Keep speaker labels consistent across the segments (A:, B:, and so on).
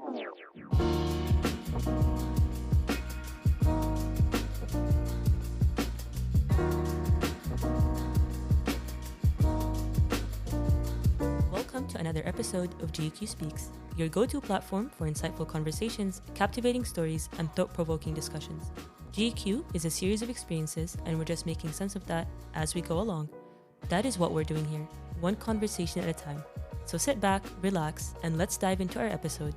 A: Welcome to another episode of GQ Speaks, your go-to platform for insightful conversations, captivating stories, and thought-provoking discussions. GQ is a series of experiences, and we're just making sense of that as we go along. That is what we're doing here, one conversation at a time. So sit back, relax, and let's dive into our episode.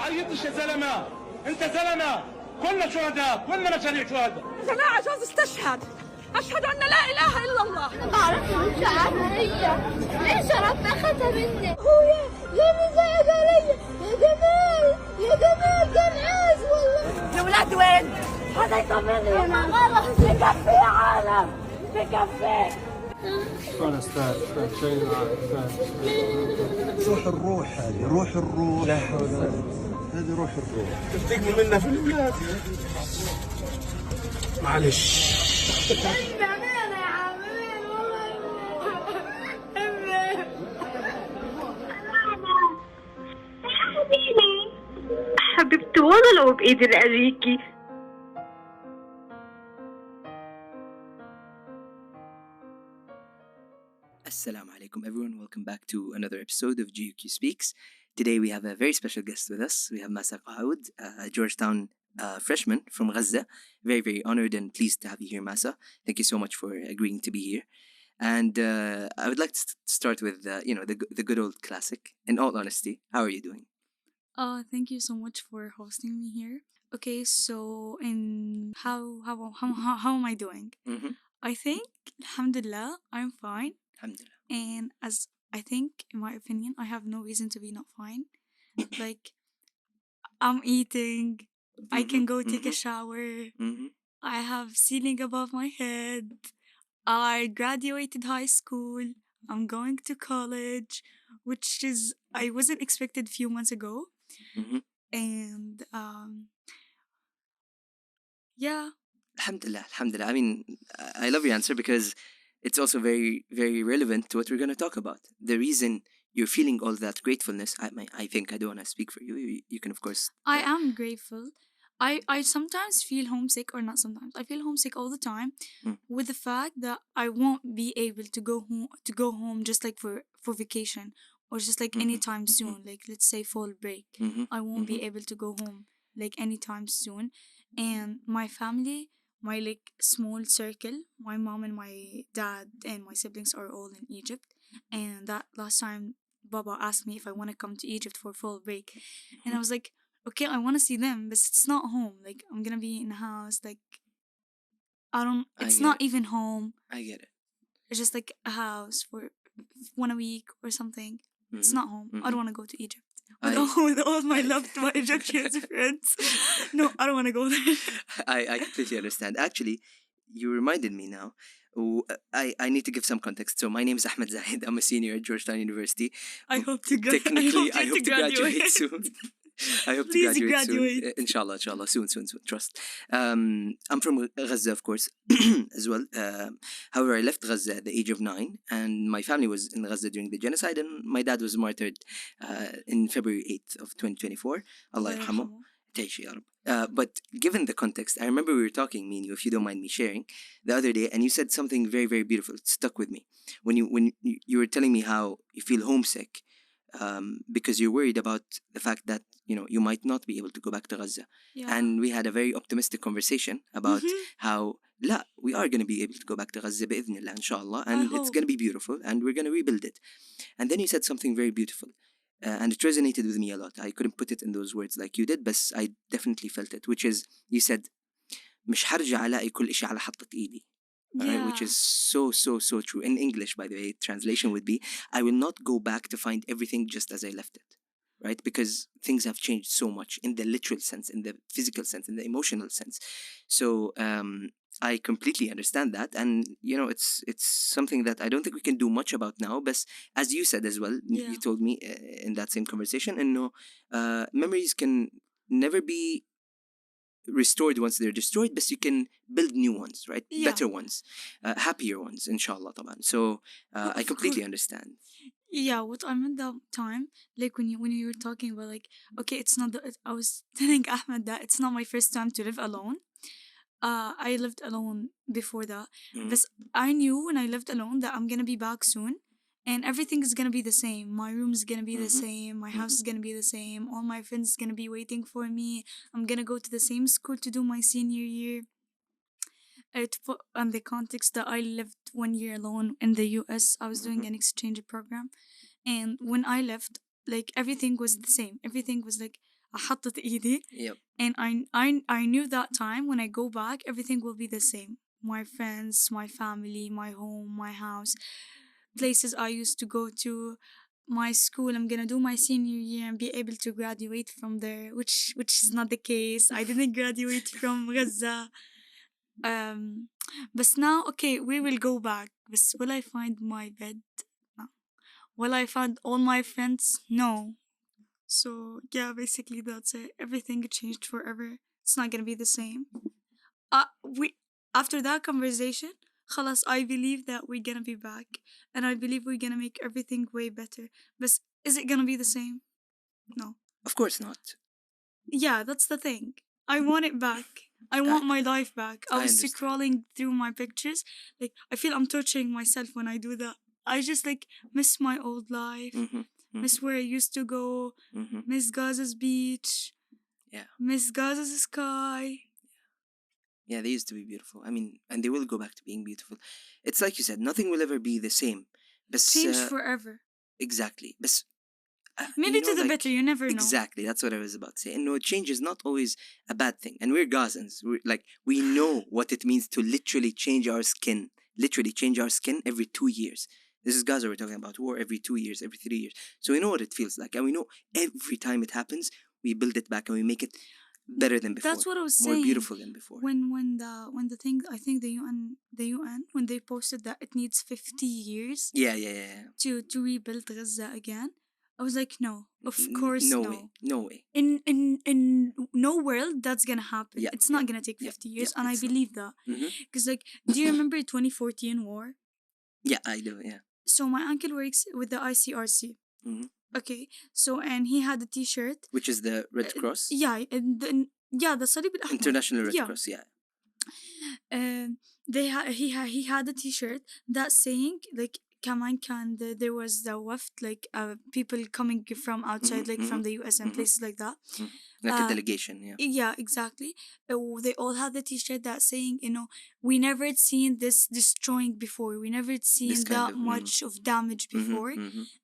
B: عيطش يا زلمه، انت زلمه، كلنا شهداء، كلنا مشاريع شهداء.
C: جماعه جوز استشهد، اشهد ان لا اله الا الله.
D: ما اعرفش مش عارفه هي ليش ربنا اخذها مني. اخويا جابوا زيد علي، يا جمال كان عايز والله.
C: الاولاد وين؟ هذا يطمني يا ماما. خلص بكفي يا عالم، بكفي.
E: استاذ شيء
F: روح الروح هذه، روح الروح.
E: لا حول ولا
F: هذه روح الروح.
E: تفتكروا منا في الولاد. معلش.
G: حبيبتي والله لو بإيدي لأجيكي.
H: Assalamu alaikum everyone, welcome back to another episode of GQ Speaks. Today we have a very special guest with us. We have Masa Qaoud, a Georgetown freshman from Gaza. Very, very honored and pleased to have you here, Masa. Thank you so much for agreeing to be here. And I would like to start with, the good old classic. In all honesty, how are you doing?
I: Thank you so much for hosting me here. Okay, so how am I doing?
H: Mm-hmm.
I: I think, alhamdulillah, I'm fine.
H: Alhamdulillah.
I: And as I think, in my opinion, I have no reason to be not fine. Like, I'm eating, I can go take a shower, I have ceiling above my head, I graduated high school, I'm going to college, which is, I wasn't expected a few months ago. And, yeah.
H: Alhamdulillah. I mean, I love your answer because it's also very, very relevant to what we're going to talk about. The reason you're feeling all that gratefulness, I think I don't want to speak for you. You can, of course.
I: I am grateful. I sometimes feel homesick, or not sometimes. I feel homesick all the time with the fact that I won't be able to go home just like for vacation or just like anytime soon. Like, let's say fall break. I won't be able to go home like anytime soon. And my family, my like small circle, my mom and my dad and my siblings are all in Egypt. And that last time Baba asked me if I want to come to Egypt for fall break. And I was like, okay, I want to see them, but it's not home. Like, I'm going to be in a house. Like, it's not even home.
H: I get it.
I: It's just like a house for 1 week or something. It's not home. I don't want to go to Egypt. With all my love to my Egyptian friends. No, I don't want to go there.
H: I completely understand. Actually, you reminded me now. I need to give some context. So my name is Ahmed Zayed. I'm a senior at Georgetown University.
I: I hope to
H: graduate soon. I hope
I: Please
H: to graduate
I: soon.
H: Inshallah, soon, trust. I'm from Gaza, of course, as well. However, I left Gaza at the age of 9, and my family was in Gaza during the genocide, and my dad was martyred in February 8th of 2024. Allah yarhamu. But given the context, I remember we were talking, me and you, if you don't mind me sharing, the other day, and you said something very, very beautiful. It stuck with me. When you were telling me how you feel homesick, because you're worried about the fact that you might not be able to go back to Gaza.
I: Yeah.
H: And we had a very optimistic conversation about how we are going to be able to go back to Gaza bi'idhnillah, inshallah, and it's going to be beautiful, and we're going to rebuild it. And then you said something very beautiful, and it resonated with me a lot. I couldn't put it in those words like you did, but I definitely felt it, which is, you said, مش هرجع ألاقي كل إشي على حطة إيدي. Right, which is so true. In English, by the way, translation would be, I will not go back to find everything just as I left it. Right? Because things have changed so much in the literal sense, in the physical sense, in the emotional sense. So I completely understand that. And, it's something that I don't think we can do much about now. But as you said as well, you told me in that same conversation, and memories can never be restored once they're destroyed, but you can build new ones, right?
I: Yeah.
H: Better ones, happier ones, inshallah, طبعا. So I
I: Of
H: completely
I: course.
H: understand.
I: Yeah, what I meant that time, like when you were talking about like, okay, it's not the, I was telling Ahmed that it's not my first time to live alone. I lived alone before that, but I knew when I lived alone that I'm gonna be back soon, and everything is gonna be the same. My room is gonna be the same. My house is gonna be the same. All my friends is gonna be waiting for me. I'm gonna go to the same school to do my senior year. On the context that I lived 1 year alone in the US, I was doing an exchange program, and when I left, like everything was the same. Everything was like حطت إيدي,
H: Yep.
I: and I knew that time when I go back, everything will be the same. My friends, my family, my home, my house, places I used to go to, my school. I'm gonna do my senior year and be able to graduate from there, which is not the case. I didn't graduate from Gaza. But now, okay, we will go back. But will I find my bed? No. Will I find all my friends? No. So yeah, basically that's it. Everything changed forever. It's not gonna be the same. We after that conversation, خلاص, I believe that we're gonna be back, and I believe we're gonna make everything way better. But is it gonna be the same? No.
H: Of course not.
I: Yeah, that's the thing. I want it back. I want my life back. I was
H: understand.
I: scrolling through my pictures. Like, I feel I'm torturing myself when I do that. I just like miss my old life. Miss where I used to go. Miss Gaza's beach.
H: Yeah.
I: Miss Gaza's sky.
H: Yeah, they used to be beautiful. I mean, and they will go back to being beautiful. It's like you said, nothing will ever be the same. But
I: Change forever.
H: exactly. But
I: Maybe
H: you know,
I: to the
H: like,
I: better, you never know.
H: Exactly, that's what I was about to say. And no, change is not always a bad thing. And we're Gazans. We know what it means to literally change our skin. Literally change our skin every 2 years. This is Gaza we're talking about. War every 2 years, every 3 years. So we know what it feels like. And we know every time it happens, we build it back and we make it better than before.
I: That's what I was
H: more
I: saying.
H: beautiful than before.
I: When the thing, I think the UN when they posted that it needs 50 years
H: Yeah.
I: to rebuild Gaza again, I was like, no, of course
H: No
I: no.
H: way. No way.
I: In no world that's gonna happen.
H: Yeah,
I: It's not gonna take 50 years, and I
H: it's not.
I: believe that. Because like, do you remember 2014 war?
H: Yeah, I do. Yeah.
I: So my uncle works with the ICRC. Okay, so and he had a T-shirt.
H: Which is the Red Cross?
I: Yeah, the Salib al-Ahmar.
H: International Red Cross, yeah.
I: He had a T-shirt that's saying like كمان كان there was the waft, like people coming from outside, like from the US and places like that.
H: Like a delegation, yeah.
I: Yeah, exactly. They all had the T-shirt that's saying, we never had seen this destroying before. We never had seen that much of damage before.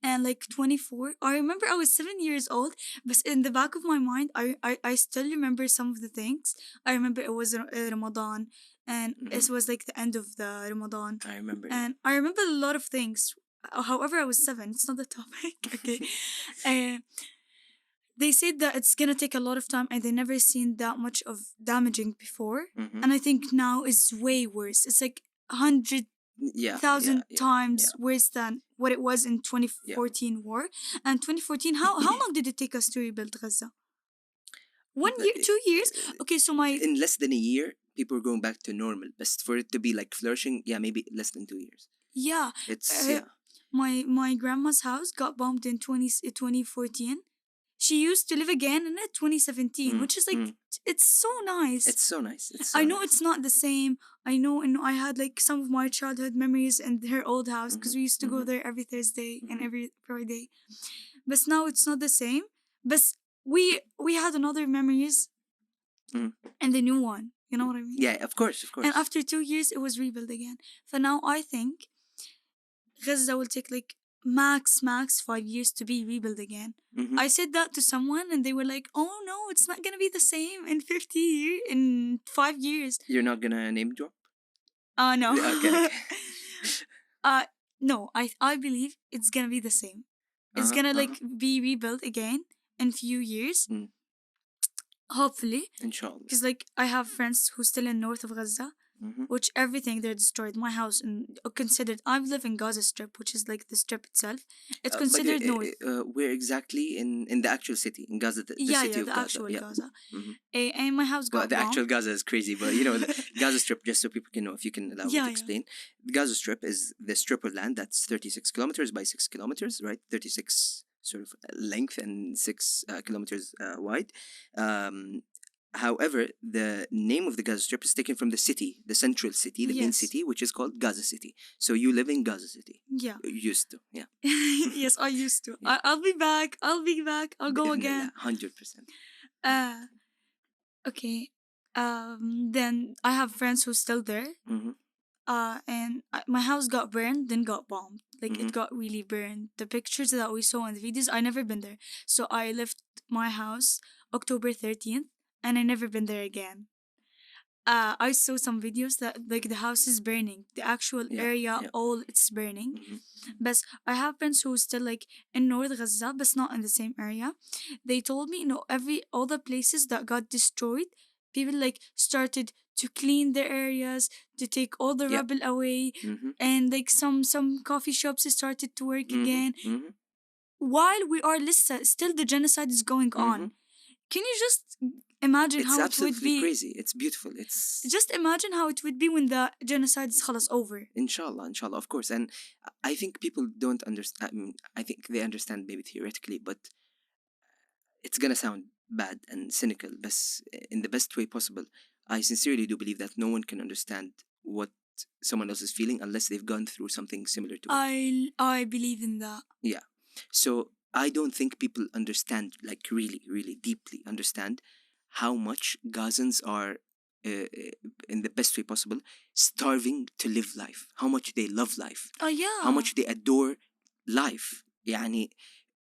I: And like 24, I remember I was 7 years old, but in the back of my mind, I still remember some of the things. I remember it was Ramadan, and it was like the end of the Ramadan.
H: I remember.
I: And I remember a lot of things. However, I was 7. It's not the topic. Okay. They said that it's gonna take a lot of time, and they never seen that much of damaging before. And I think now is way worse. It's like 100,000 times worse than what it was in 2014 war. And 2014, how long did it take us to rebuild Gaza? 1 year, 2 years? Okay, so
H: in less than a year, people are going back to normal. But for it to be like flourishing, yeah, maybe less than 2 years.
I: Yeah.
H: It's
I: My grandma's house got bombed in 2014. She used to live again in 2017, which is like, it's so nice.
H: It's so nice.
I: I know it's not the same. I know, and I had like some of my childhood memories in her old house because we used to go there every Thursday and every Friday. But now it's not the same. But we had another memories and the new one. You know what I mean?
H: Yeah, of course.
I: And after 2 years, it was rebuilt again. So now I think Gaza will take like max 5 years to be rebuilt again. I said that to someone and they were like, oh no, it's not gonna be the same in 5 years.
H: You're not gonna name drop?
I: No.
H: Okay.
I: No, I believe it's gonna be the same. It's gonna like be rebuilt again in few years. Hopefully.
H: Inshallah.
I: Because like I have friends who still in north of Gaza. which everything they're destroyed. My house and considered. I live in Gaza Strip, which is like the strip itself. It's considered north.
H: Where exactly in the actual city in Gaza, the city of
I: the
H: Gaza.
I: actual Gaza.
H: Mhm.
I: And my house got
H: Well, the
I: bombed.
H: actual Gaza is crazy, but you know, the Gaza Strip, just so people can know, if you can allow me to explain. The Gaza Strip is the strip of land that's 36 kilometers by 6 kilometers, right? 36 sort of length and 6 kilometers wide. However, the name of the Gaza Strip is taken from the city, the central city, the main city, which is called Gaza City. So you live in Gaza City.
I: Yeah.
H: Used to, yeah.
I: Yes, I used to. I'll be back. I'll be back. I'll go again.
H: 100%.
I: Okay. Then I have friends who's still there. And my house got burned, then got bombed. Like it got really burned. The pictures that we saw in the videos, I never been there. So I left my house October 13th, and I never been there again. I saw some videos that like the house is burning, the actual area, all it's burning. But I have friends who still like in North Gaza, but not in the same area. They told me, all the places that got destroyed, people like started to clean their areas, to take all the rubble away, and like some coffee shops started to work again. While we are still the genocide is going on. Can you just imagine how it would be?
H: It's absolutely crazy. It's beautiful. It's
I: just imagine how it would be when the genocide is khalas over.
H: Inshallah, of course. And I think people don't understand. I mean, I think they understand maybe theoretically, but it's gonna sound bad and cynical, but in the best way possible. I sincerely do believe that no one can understand what someone else is feeling unless they've gone through something similar to it.
I: I believe in that.
H: Yeah. So I don't think people understand, like really, really deeply understand how much Gazans are, in the best way possible, starving to live life. How much they love life.
I: Oh yeah.
H: How much they adore life. يعني,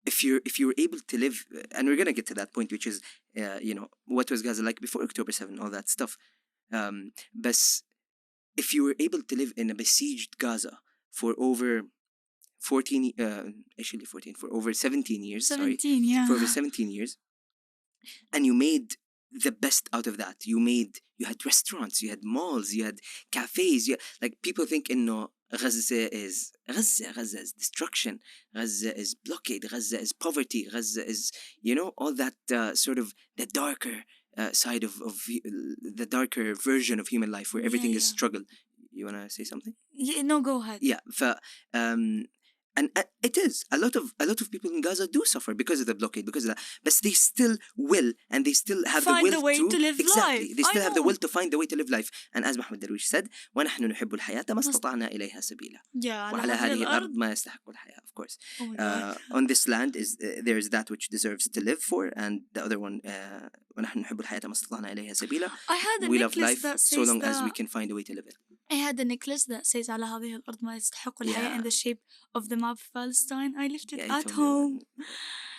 H: if you're able to live, and we're gonna get to that point, which is, what was Gaza like before October 7, all that stuff. But if you were able to live in a besieged Gaza for over 17 years.
I: 17, yeah.
H: For over 17 years. And you made the best out of that. You had restaurants, you had malls, you had cafes. Like people think, Gaza is destruction. Gaza is blockade. Gaza is poverty. Gaza is, all that sort of the darker side of the darker version of human life where everything is struggle. You want to say something?
I: Yeah, no, go ahead.
H: Yeah. And it is a lot of people in Gaza do suffer because of the blockade, because of that. But they still will, and they still have
I: find
H: the will
I: the way to live
H: exactly.
I: life.
H: They still have the will to find the way to live life. And as Muhammad Darwish said, وَنَحْنُ نُحِبُّ الْحَيَاةَ مَا اسْتَطَعْنَا إِلَيْهَا سَبِيلًا.
I: Yeah.
H: وَعَلَى هَذِهِ الْأَرْضِ مَا يَسْتَحِقُّ الْحَيَاةَ. Of course. On this land there is that which deserves to live for, and the other one, وَنَحْنُ نُحِبُّ الْحَيَاةَ مَا اسْتَطَعْنَا إِلَيْهَا سَبِيلًا.
I: I had a
H: we
I: necklace
H: love life
I: that says
H: so long as we can find a way to live it.
I: I had a necklace that says على هذه الأرض ما يستحق الحياة in the shape of the map of Palestine. I left it at home.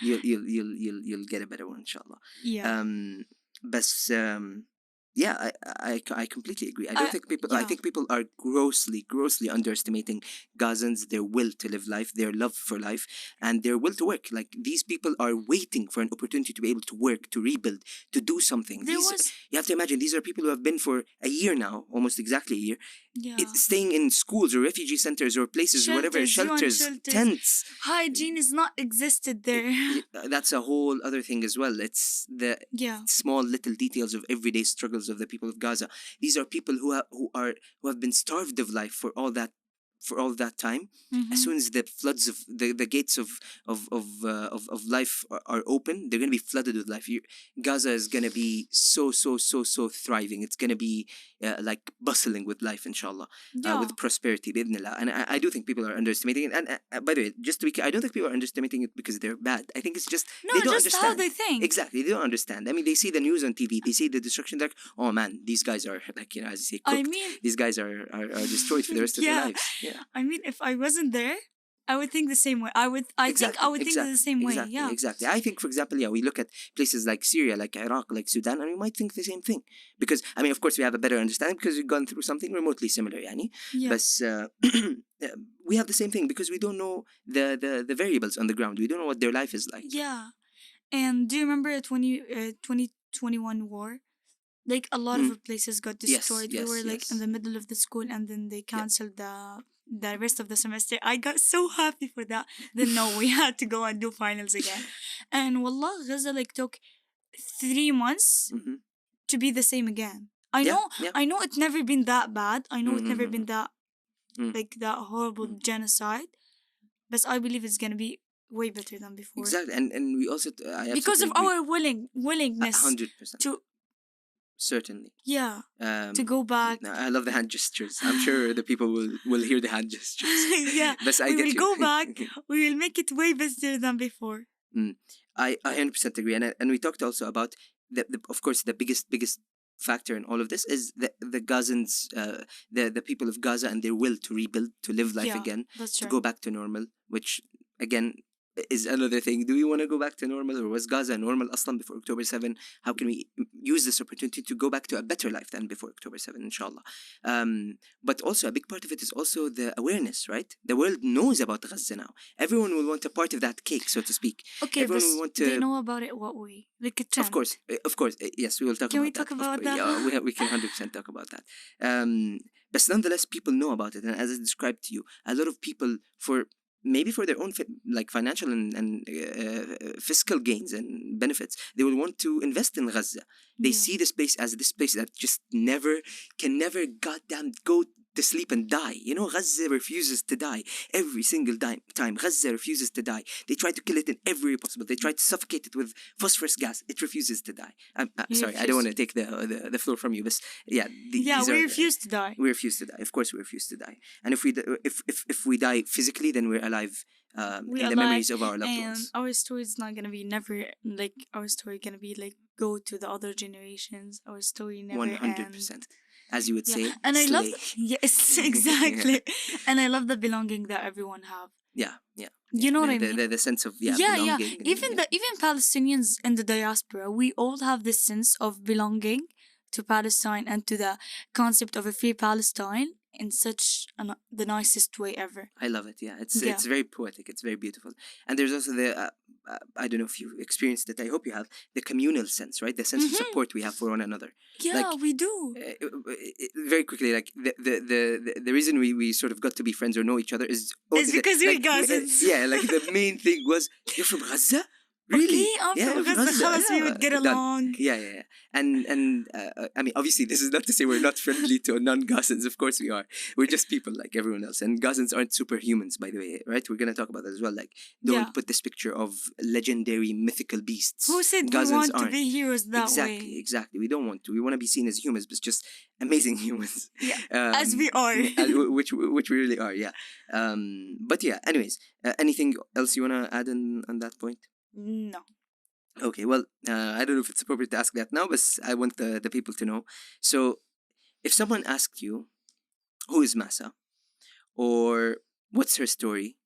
H: You'll get a better one, inshallah.
I: Yeah.
H: But yeah, I completely agree. I think people are grossly underestimating Gazans, their will to live life, their love for life, and their will to work. Like these people are waiting for an opportunity to be able to work, to rebuild, to do something. You have to imagine these are people who have been for a year now, almost exactly a year, staying in schools or refugee centers or places, shelters, tents.
I: Hygiene is not existed there.
H: That's a whole other thing as well. It's the small little details of everyday struggles of the people of Gaza. These are people who have been starved of life for all that time. As soon as the floods of the gates of life are open, they're going to be flooded with life. Gaza is going to be so thriving. It's going to be like bustling with life, inshallah, with prosperity, bi'idhnillah. And I do think people are underestimating it. And by the way, just to be clear, I don't think people are underestimating it because they're bad. I think it's just they don't understand
I: how they think.
H: Exactly, they don't understand. I mean, they see the news on TV, they see the destruction. They're like, oh man, these guys are like, as you say, cooked. These guys are destroyed for the rest of their lives. Yeah.
I: I mean, if I wasn't there, I would think the same way. I would think the same way. Yeah.
H: Exactly. I think, for example, we look at places like Syria, like Iraq, like Sudan, and we might think the same thing. Because, I mean, of course, we have a better understanding because we've gone through something remotely similar, But we have the same thing because we don't know the variables on the ground. We don't know what their life is like.
I: Yeah. And do you remember the 2021 war? like a lot of places got
H: Yes,
I: destroyed. We
H: yes,
I: were like
H: yes.
I: in the middle of the school, and then they canceled the rest of the semester. I got so happy for that. Then no, we had to go and do finals again. And wallah, Gaza like took 3 months
H: Mm-hmm.
I: to be the same again. I
H: Yeah,
I: know,
H: yeah.
I: I know it's never been that bad. I know it's never
H: Mm-hmm.
I: been that like that horrible genocide, but I believe it's gonna be way better than before.
H: Exactly, and we also I
I: Because of
H: absolutely
I: our willingness
H: 100%.
I: to
H: Certainly.
I: to go back.
H: I love the hand gestures. I'm sure the people will hear the hand gestures.
I: Yeah,
H: But I
I: we
H: get
I: will
H: you.
I: go back. We will make it way better than before.
H: I 100% agree, and we talked also about the of course the biggest factor in all of this is the Gazans, the people of Gaza and their will to rebuild, to live life
I: Yeah,
H: again,
I: that's
H: to
I: right.
H: go back to normal, which again is another thing. Do we want to go back to normal, or was Gaza normal aslan before October 7? How can we use this opportunity to go back to a better life than before October 7, inshallah? But also a big part of it is also the awareness, right? The world knows about Gaza now. Everyone will want a part of that cake, so to speak.
I: Okay,
H: Everyone
I: but
H: will want to.
I: they know about it what way? Like a trend.
H: Of course, yes, we will talk
I: Can
H: about
I: we
H: that.
I: talk
H: of
I: about
H: course.
I: that?
H: Yeah, we can 100% talk about that. But nonetheless, people know about it, and as I described to you, a lot of people maybe for their own like financial and fiscal gains and benefits, they will want to invest in Gaza. They see this place as this place that just can never goddamn go to sleep and die. You know, Gaza refuses to die every single time. Gaza refuses to die. They try to kill it in every way possible. They try to suffocate it with phosphorus gas. It refuses to die. I'm sorry, I don't want to take the floor from you, but yeah,
I: we refuse to die.
H: We refuse to die. Of course, we refuse to die. And if we die physically, then we're alive in the memories of our loved
I: and
H: ones.
I: our story is not gonna be never like our story gonna be like go to the other generations. Our story never
H: 100%. As you would say,
I: and I love
H: slay.
I: yes exactly. And I love the belonging that everyone have.
H: Yeah.
I: You know what I mean?
H: The sense of belonging.
I: Even Palestinians in the diaspora, we all have this sense of belonging to Palestine and to the concept of a free Palestine in such the nicest way ever.
H: I love it. Yeah, it's very poetic. It's very beautiful. And there's also the I don't know if you experienced it. I hope you have the communal sense, right? The sense of support we have for one another.
I: Yeah, like, we do.
H: Very quickly, like the reason we sort of got to be friends or know each other is
I: because we're Gazans.
H: Yeah, like the main thing was you're from Gaza. Really?
I: Okay, I'm from Gaza. We would get along.
H: Yeah. And I mean, obviously, this is not to say we're not friendly to non-Gazans. Of course we are. We're just people like everyone else. And Gazans aren't superhumans, by the way, right? We're going to talk about that as well. Like, don't put this picture of legendary mythical beasts.
I: Who said
H: Gazans
I: we want to be heroes that way?
H: Exactly. We don't want to. We want to be seen as humans, but just amazing humans.
I: Yeah, as we are.
H: which we really are, yeah. But yeah, anyways, anything else you want to add on that point?
I: No.
H: Okay, well, I don't know if it's appropriate to ask that now, but I want the people to know. So, if someone asked you, who is Masa? Or what's her story?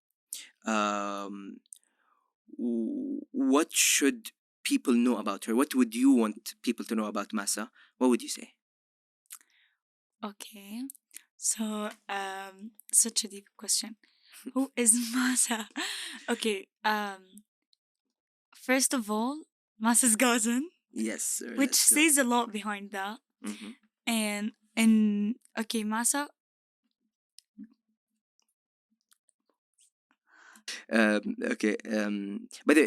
H: What should people know about her? What would you want people to know about Masa? What would you say?
I: Okay, so such a deep question. Who is Masa? Okay, first of all, Masa's Gazan.
H: Yes, sir.
I: Which says a lot behind that.
H: Mm-hmm.
I: And okay, Masa.
H: Okay. But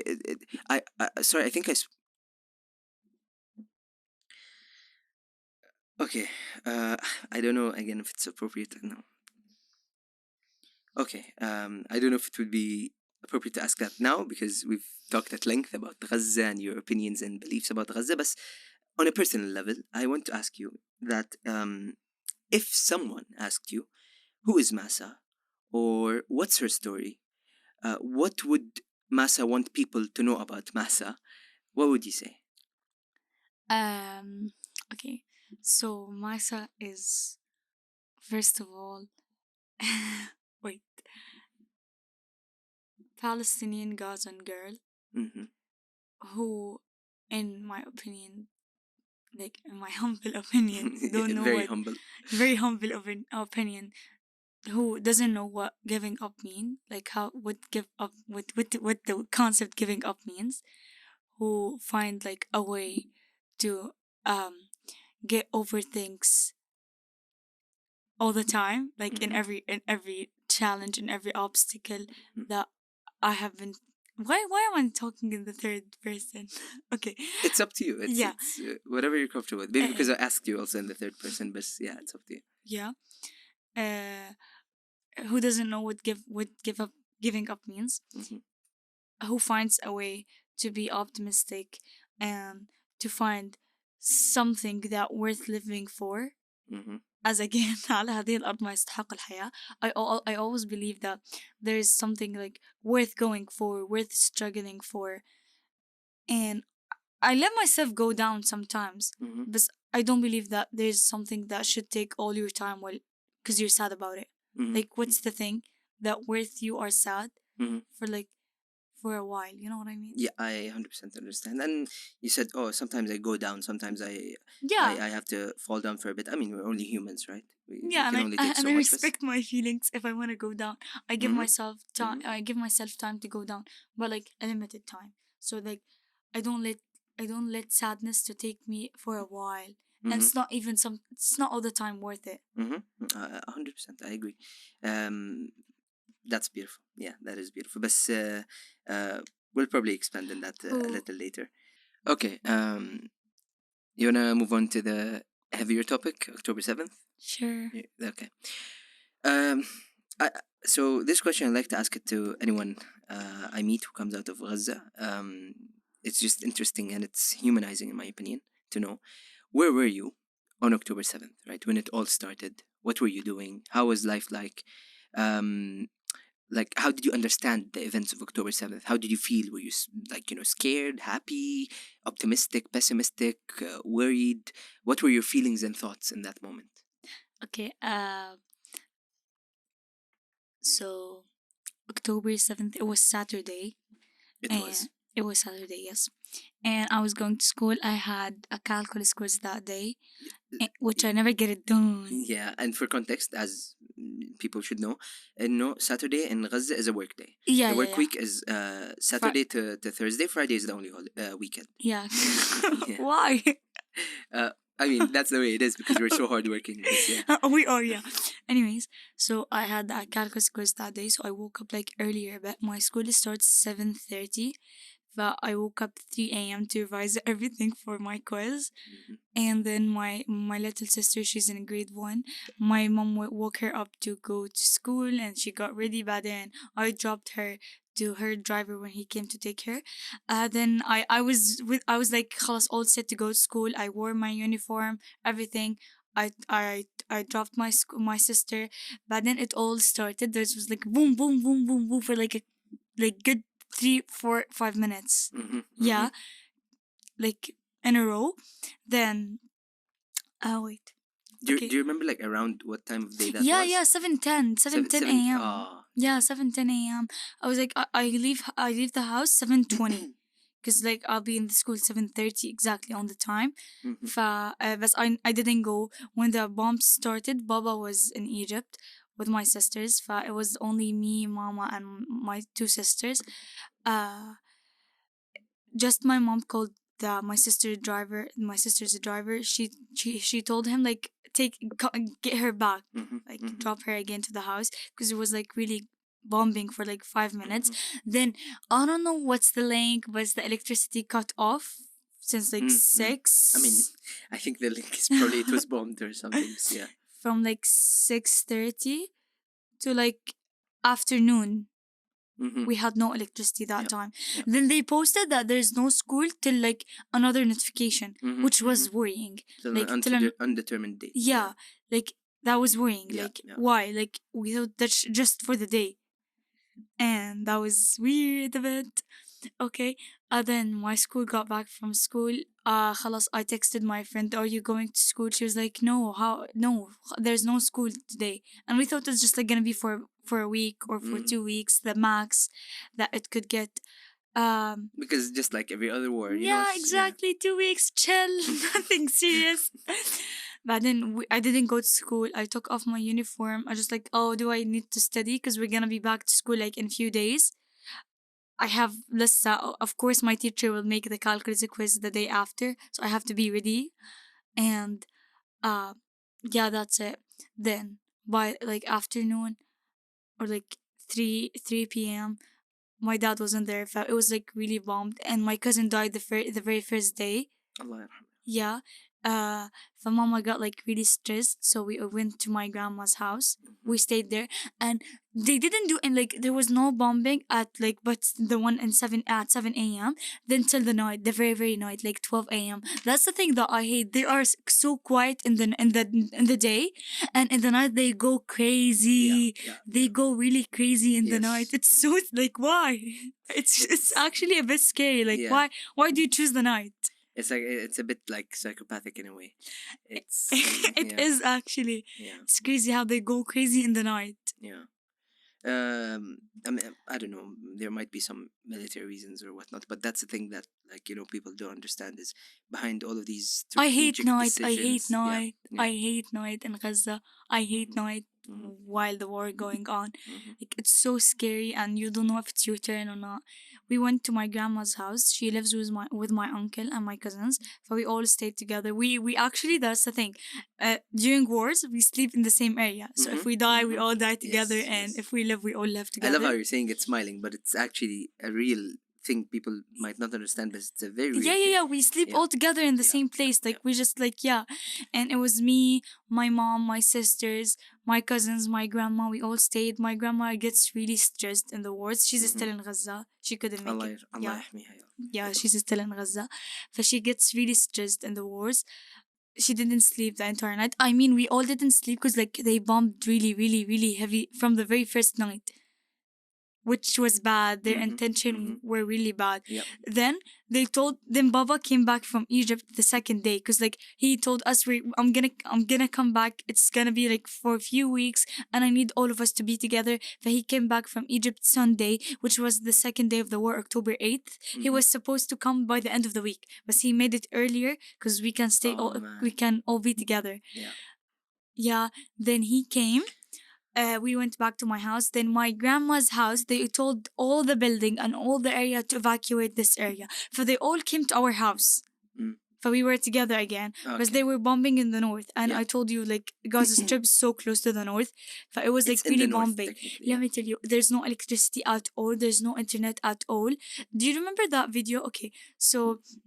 H: I sorry. I think Okay. I don't know again if it's appropriate. No. Okay. I don't know if it would be appropriate to ask that now because we've talked at length about Gaza and your opinions and beliefs about Gaza. But on a personal level, I want to ask you that if someone asked you, who is Masa or what's her story, what would Masa want people to know about Masa? What would you say?
I: Okay, so Masa is, first of all, wait, Palestinian Gazan girl who, in my opinion, like in my humble opinion, don't know
H: very humble
I: opinion, who doesn't know what giving up mean, like what the concept giving up means, who find like a way to get overthinks all the time, like in every challenge, in every obstacle that I have been. Why am I talking in the third person? Okay.
H: It's up to you. It's,
I: Yeah.
H: it's whatever you're comfortable with. Maybe because I asked you also in the third person, but yeah, it's up to you.
I: Yeah. Who doesn't know what giving up means? Who finds a way to be optimistic and to find something that worth living for. As again, على هذه الأرض ما يستحق الحياة. I always believe that there is something like worth going for, worth struggling for, and I let myself go down sometimes, but I don't believe that there's something that should take all your time while because you're sad about it. Like, what's the thing that worth you are sad for a while? You know what I mean?
H: Yeah, I 100% understand. And you said, oh, sometimes I go down, sometimes I have to fall down for a bit. I mean, we're only humans, right? We
I: Yeah,
H: can
I: and
H: only take so
I: I
H: much.
I: respect my feelings if I want to go down. I give myself time. I give myself time to go down, but like a limited time. So like, I don't let sadness to take me for a while, and it's not even it's not all the time worth it.
H: 100%, I agree. That's beautiful. Yeah, that is beautiful. But we'll probably expand on that a little later. Okay. You wanna move on to the heavier topic, October 7th?
I: Sure.
H: Yeah, okay. So this question, I'd like to ask it to anyone I meet who comes out of Gaza. It's just interesting and it's humanizing, in my opinion, to know where were you on October 7th, right? When it all started, what were you doing? How was life like? Like, how did you understand the events of October 7th? How did you feel? Were you scared, happy, optimistic, pessimistic, worried? What were your feelings and thoughts in that moment?
I: Okay. So October 7th, it was Saturday. It was Saturday, yes. And I was going to school. I had a calculus quiz that day, which I never get it done.
H: Yeah, and for context, as people should know, Saturday in Gaza is a work day.
I: Yeah,
H: the work week is Saturday to Thursday. Friday is the only weekend.
I: Yeah. Why?
H: I mean, that's the way it is because we're so hardworking. Yeah.
I: We are, yeah. Anyways, so I had a calculus quiz that day, so I woke up like earlier, but my school starts 7:30. But I woke up 3 a.m. to revise everything for my quiz. And then my little sister, she's in grade 1. My mom woke her up to go to school and she got ready. But then I dropped her to her driver when he came to take her. Then I was like خلاص all set to go to school. I wore my uniform, everything. I dropped my sister. But then it all started. There was like boom, boom, boom, boom, boom for like good 3, 4, 5 minutes. Yeah. Like in a row. Then wait.
H: Do you remember like around what time of day that was?
I: Yeah, 7:10 a.m. Yeah, 7:10 a.m. I was like I leave the house 7:20 because like I'll be in the school 7:30 exactly on the time. But I didn't go when the bomb started. Baba was in Egypt with my sisters. It was only me, Mama, and my 2 sisters. Just my mom called my sister's driver. She told him like get her back, drop her again to the house because it was like really bombing for like 5 minutes. Then I don't know what's the link, but the electricity cut off since like 6.
H: I mean, I think the link is probably it was bombed or something. Yeah.
I: From like 6:30 to like afternoon. We had no electricity that time. Then they posted that there's no school till like another notification, which was worrying.
H: Till
I: like
H: an undetermined date.
I: Yeah, like that was worrying. Why? Like we thought that's just for the day, and that was weird a bit. Okay. Then my school got back from school. خلاص, I texted my friend, "Are you going to school?" She was like, "No, no, there's no school today." And we thought it's just like gonna be for a week or for 2 weeks, the max that it could get.
H: Because just like every other war,
I: exactly. 2 weeks, chill, nothing serious. But then I didn't go to school. I took off my uniform. I just like, oh, do I need to study? Because we're gonna be back to school like in a few days. I have Lissa. Of course, my teacher will make the calculus quiz the day after, so I have to be ready. and yeah, that's it. Then by like afternoon or like 3 p.m. my dad wasn't there. It was like really bombed, and my cousin died the very first day.
H: Allah yarham.
I: Yeah. So mama got like really stressed, so we went to my grandma's house. We stayed there, and they didn't do, and like there was no bombing at like, but the one in 7 a.m. Then till the night, the very night, like 12 a.m. That's the thing that I hate. They are so quiet in the day, and in the night they go crazy. They go really crazy in the night. It's so like why? It's actually a bit scary. Like why do you choose the night?
H: It's like it's a bit like psychopathic in a way. It's
I: It is actually.
H: Yeah.
I: It's crazy how they go crazy in the night.
H: Yeah. I mean, I don't know. There might be some military reasons or whatnot, but that's the thing that, like, people don't understand is behind all of these.
I: I hate night. I hate
H: decisions-
I: night.
H: Yeah.
I: I hate night in Gaza. I hate night while the war going on. Like it's so scary, and you don't know if it's your turn or not. We went to my grandma's house. She lives with my uncle and my cousins, so we all stayed together. We actually, that's the thing. During wars, we sleep in the same area. So if we die, we all die together, and if we live, we all live
H: I
I: together.
H: love how you're saying it smiling, but it's actually a real thing people might not understand, but it's a very real thing.
I: Yeah. We sleep all together in the same place. Like we just like and it was me, my mom, my sisters, my cousins, my grandma. We all stayed. My grandma gets really stressed in the wars. She's still in Gaza. She couldn't make it.
H: Allah يحميها يا رب.
I: Yeah, she's still in Gaza. So she gets really stressed in the wars. She didn't sleep the entire night. I mean, we all didn't sleep because like they bombed really heavy from the very first night, which was bad. Their intention were really bad.
H: Yep.
I: Then Baba came back from Egypt the second day, because like he told us I'm gonna come back. It's gonna be like for a few weeks, and I need all of us to be together. But he came back from Egypt Sunday, which was the second day of the war, October 8th. He was supposed to come by the end of the week, but he made it earlier because we can stay. We can all be together. Yeah. Then he came. We went back to my house. Then my grandma's house, they told all the building and all the area to evacuate this area. So they all came to our house. So we were together again because they were bombing in the north. And I told you, like, Gaza Strip is so close to the north. So it was like really bombing. Let me tell you, there's no electricity at all. There's no internet at all. Do you remember that video? Okay, so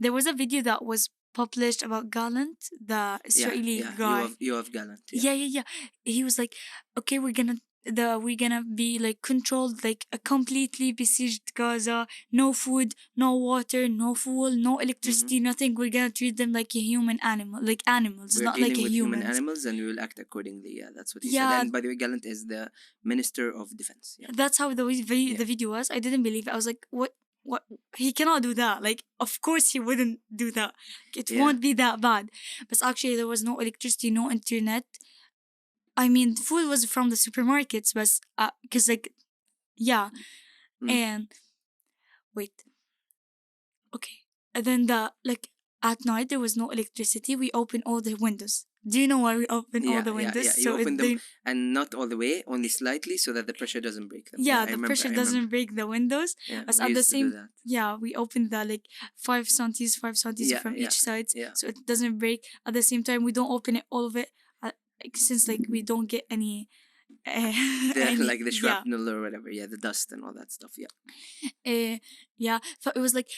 I: there was a video that was published about Gallant, the Israeli guy.
H: Yoav Gallant.
I: Yeah. He was like, okay, we're gonna be like controlled, like a completely besieged Gaza, no food, no water, no fuel, no electricity, nothing. We're gonna treat them like a human animal, like animals,
H: We're
I: not
H: dealing
I: like a
H: with
I: human.
H: human animals, and we will act accordingly. Yeah, that's what he
I: Yeah.
H: said. And by the way, Gallant is the Minister of Defense. Yeah.
I: That's how the video was. I didn't believe it. I was like, what? He cannot do that. Like, of course he wouldn't do that. It won't be that bad. But actually, there was no electricity, no internet. I mean, food was from the supermarkets, but because and wait, okay, and then at night there was no electricity. We opened all the windows. Do you know why we opened all the windows?
H: Yeah. You open them, and not all the way, only slightly, so that the pressure doesn't break them.
I: Yeah, the pressure doesn't break the windows.
H: Yeah,
I: But
H: we
I: at the
H: used to do
I: same,
H: that.
I: we opened the like 5 centimes from each side, so it doesn't break. At the same time, we don't open it all of it, since like we don't get any.
H: Like the shrapnel or whatever, the dust and all that stuff.
I: So it was like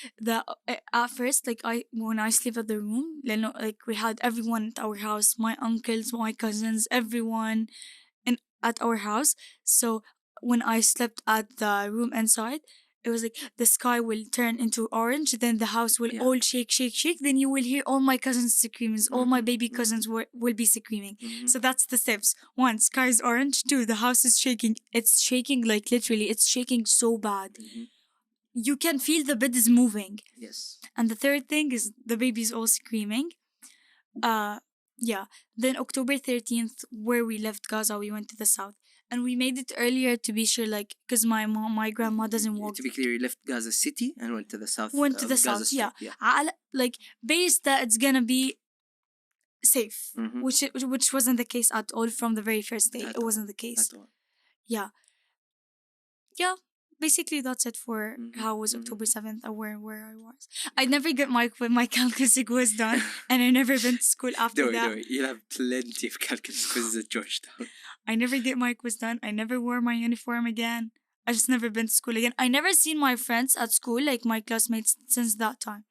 I: at first, like when I sleep at the room, like we had everyone at our house, my uncles, my cousins, everyone at our house. So when I slept at the room inside, it was like the sky will turn into orange, then the house will all shake. Then you will hear all my cousins screaming, all my baby cousins will be screaming. So that's the steps. 1, sky is orange. 2, the house is shaking. It's shaking, like literally, it's shaking so bad. You can feel the bed is moving.
H: Yes.
I: And the third thing is the baby's all screaming. Then October 13th, where we left Gaza, we went to the south. And we made it earlier to be sure, like, because my grandma doesn't walk.
H: To be clear, you left Gaza City and went to the south.
I: South,
H: Strip.
I: Like, based that it's gonna be safe, which wasn't the case at all from the very first day. It wasn't the case.
H: At all.
I: Yeah, basically that's it for how was October 7th or where I was. I never get when my calculus was done, and I never went to school after
H: Don't
I: that.
H: worry, you'll have plenty of calculus quizzes at Georgetown.
I: I never get my quiz done. I never wore my uniform again. I just never been to school again. I never seen my friends at school, like my classmates, since that time.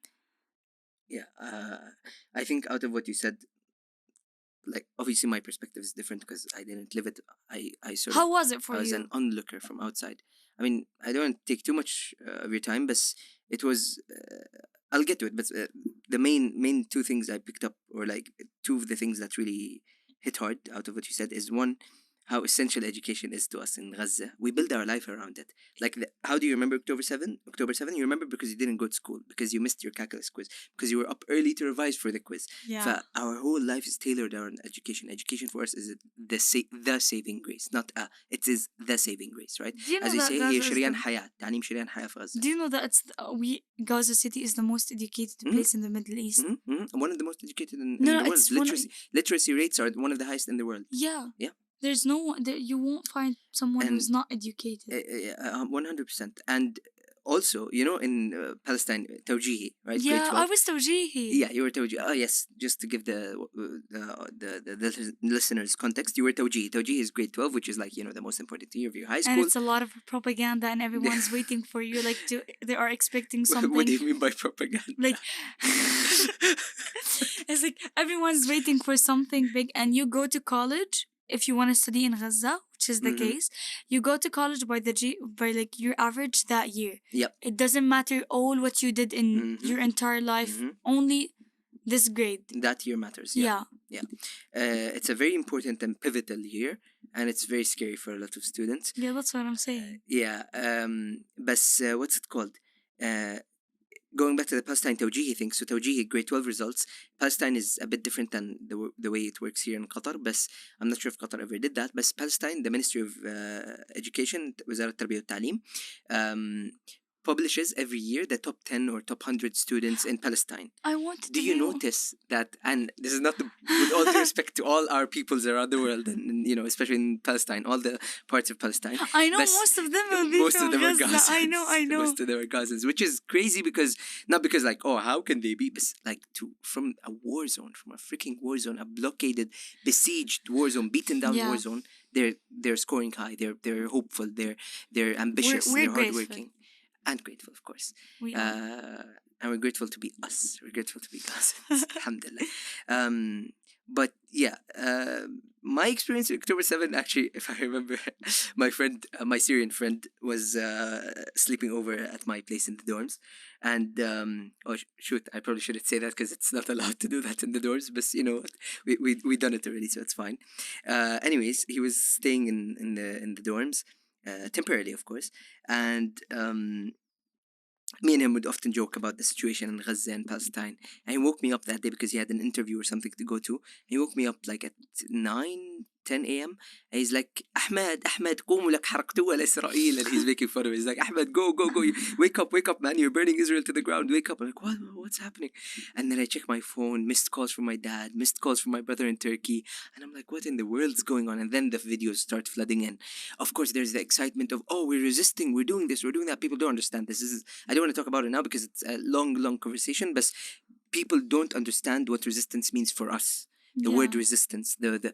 H: Yeah, I think out of what you said, like obviously my perspective is different because I didn't live it. I sort
I: How
H: of
I: was it for
H: I was
I: you?
H: an onlooker from outside. I mean, I don't take too much of your time, but it was. I'll get to it, but the main two things I picked up, or like two of the things that really hit hard out of what you said, is one, how essential education is to us in Gaza. We build our life around it. Like, how do you remember October 7? October 7, you remember because you didn't go to school, because you missed your calculus quiz, because you were up early to revise for the quiz.
I: Yeah.
H: Our whole life is tailored around education. Education for us is the saving grace, not it is the saving grace, right?
I: Do you know
H: As they
I: that
H: say,
I: Gaza
H: هي
I: is
H: شريان
I: the-
H: حياة، تعليم شريان حياة في غزة.
I: Do you know that Gaza City is the most educated place in the Middle East?
H: One of the most educated in
I: No,
H: the world.
I: it's
H: Literacy rates are one of the highest in the world.
I: Yeah.
H: Yeah.
I: There's no one there. You won't find someone who's not educated.
H: 100%. And also, you know, in Palestine, Tawjihi, right? Grade
I: Yeah,
H: 12.
I: I was Tawjihi.
H: Yeah, you were Tawjihi. Oh, yes. Just to give the listeners context, you were Tawjihi. Tawjihi is grade 12, which is like, you know, the most important year of your high school.
I: And it's a lot of propaganda, and everyone's waiting for you. Like, they are expecting something.
H: What do you mean by propaganda?
I: Like, it's like everyone's waiting for something big, and you go to college if you want to study in Gaza, which is the case. You go to college by like your average that year.
H: Yep.
I: It doesn't matter all what you did in your entire life. Only this grade.
H: That year matters.
I: Yeah.
H: It's a very important and pivotal year, and it's very scary for a lot of students.
I: Yeah, that's what I'm saying.
H: But what's it called? Going back to the Palestine Tawjihi thing, so Tawjihi grade 12 results, Palestine is a bit different than the way it works here in Qatar, but I'm not sure if Qatar ever did that, but Palestine, the Ministry of Education, وزارة التربية والتعليم, publishes every year the top 10 or top 100 students in Palestine.
I: I want to
H: Do you notice that, and this is not with all due respect to all our peoples around the world, and you know, especially in Palestine, all the parts of Palestine.
I: I know most of them will be from Gaza. I know.
H: Most of them are Gazans, which is crazy because, not because like, oh, how can they be, but like from a war zone, from a freaking war zone, a blockaded, besieged war zone, beaten down war zone, they're scoring high, they're hopeful, they're ambitious, they're hardworking. And grateful, of course.
I: We are.
H: And we're grateful to be us. We're grateful to be Gazans. Alhamdulillah. But yeah, my experience with October 7, actually, if I remember, my friend, my Syrian friend, was sleeping over at my place in the dorms. And, shoot, I probably shouldn't say that because it's not allowed to do that in the dorms. But, you know, we done it already, so it's fine. Anyways, he was staying in the dorms. Temporarily, of course, and me and him would often joke about the situation in Gaza and Palestine. And he woke me up that day because he had an interview or something to go to. He woke me up like at 9-10 a.m. And he's like, Ahmed, قوموا لك حرقتوها لإسرائيل. And he's making fun of it. He's like, Ahmed, go. Wake up, man. You're burning Israel to the ground. Wake up. I'm like, what's happening? And then I check my phone, missed calls from my dad, missed calls from my brother in Turkey. And I'm like, what in the world's going on? And then the videos start flooding in. Of course, there's the excitement of, oh, we're resisting, we're doing this, we're doing that. People don't understand this. I don't want to talk about it now because it's a long conversation, but people don't understand what resistance means for us. The word resistance, the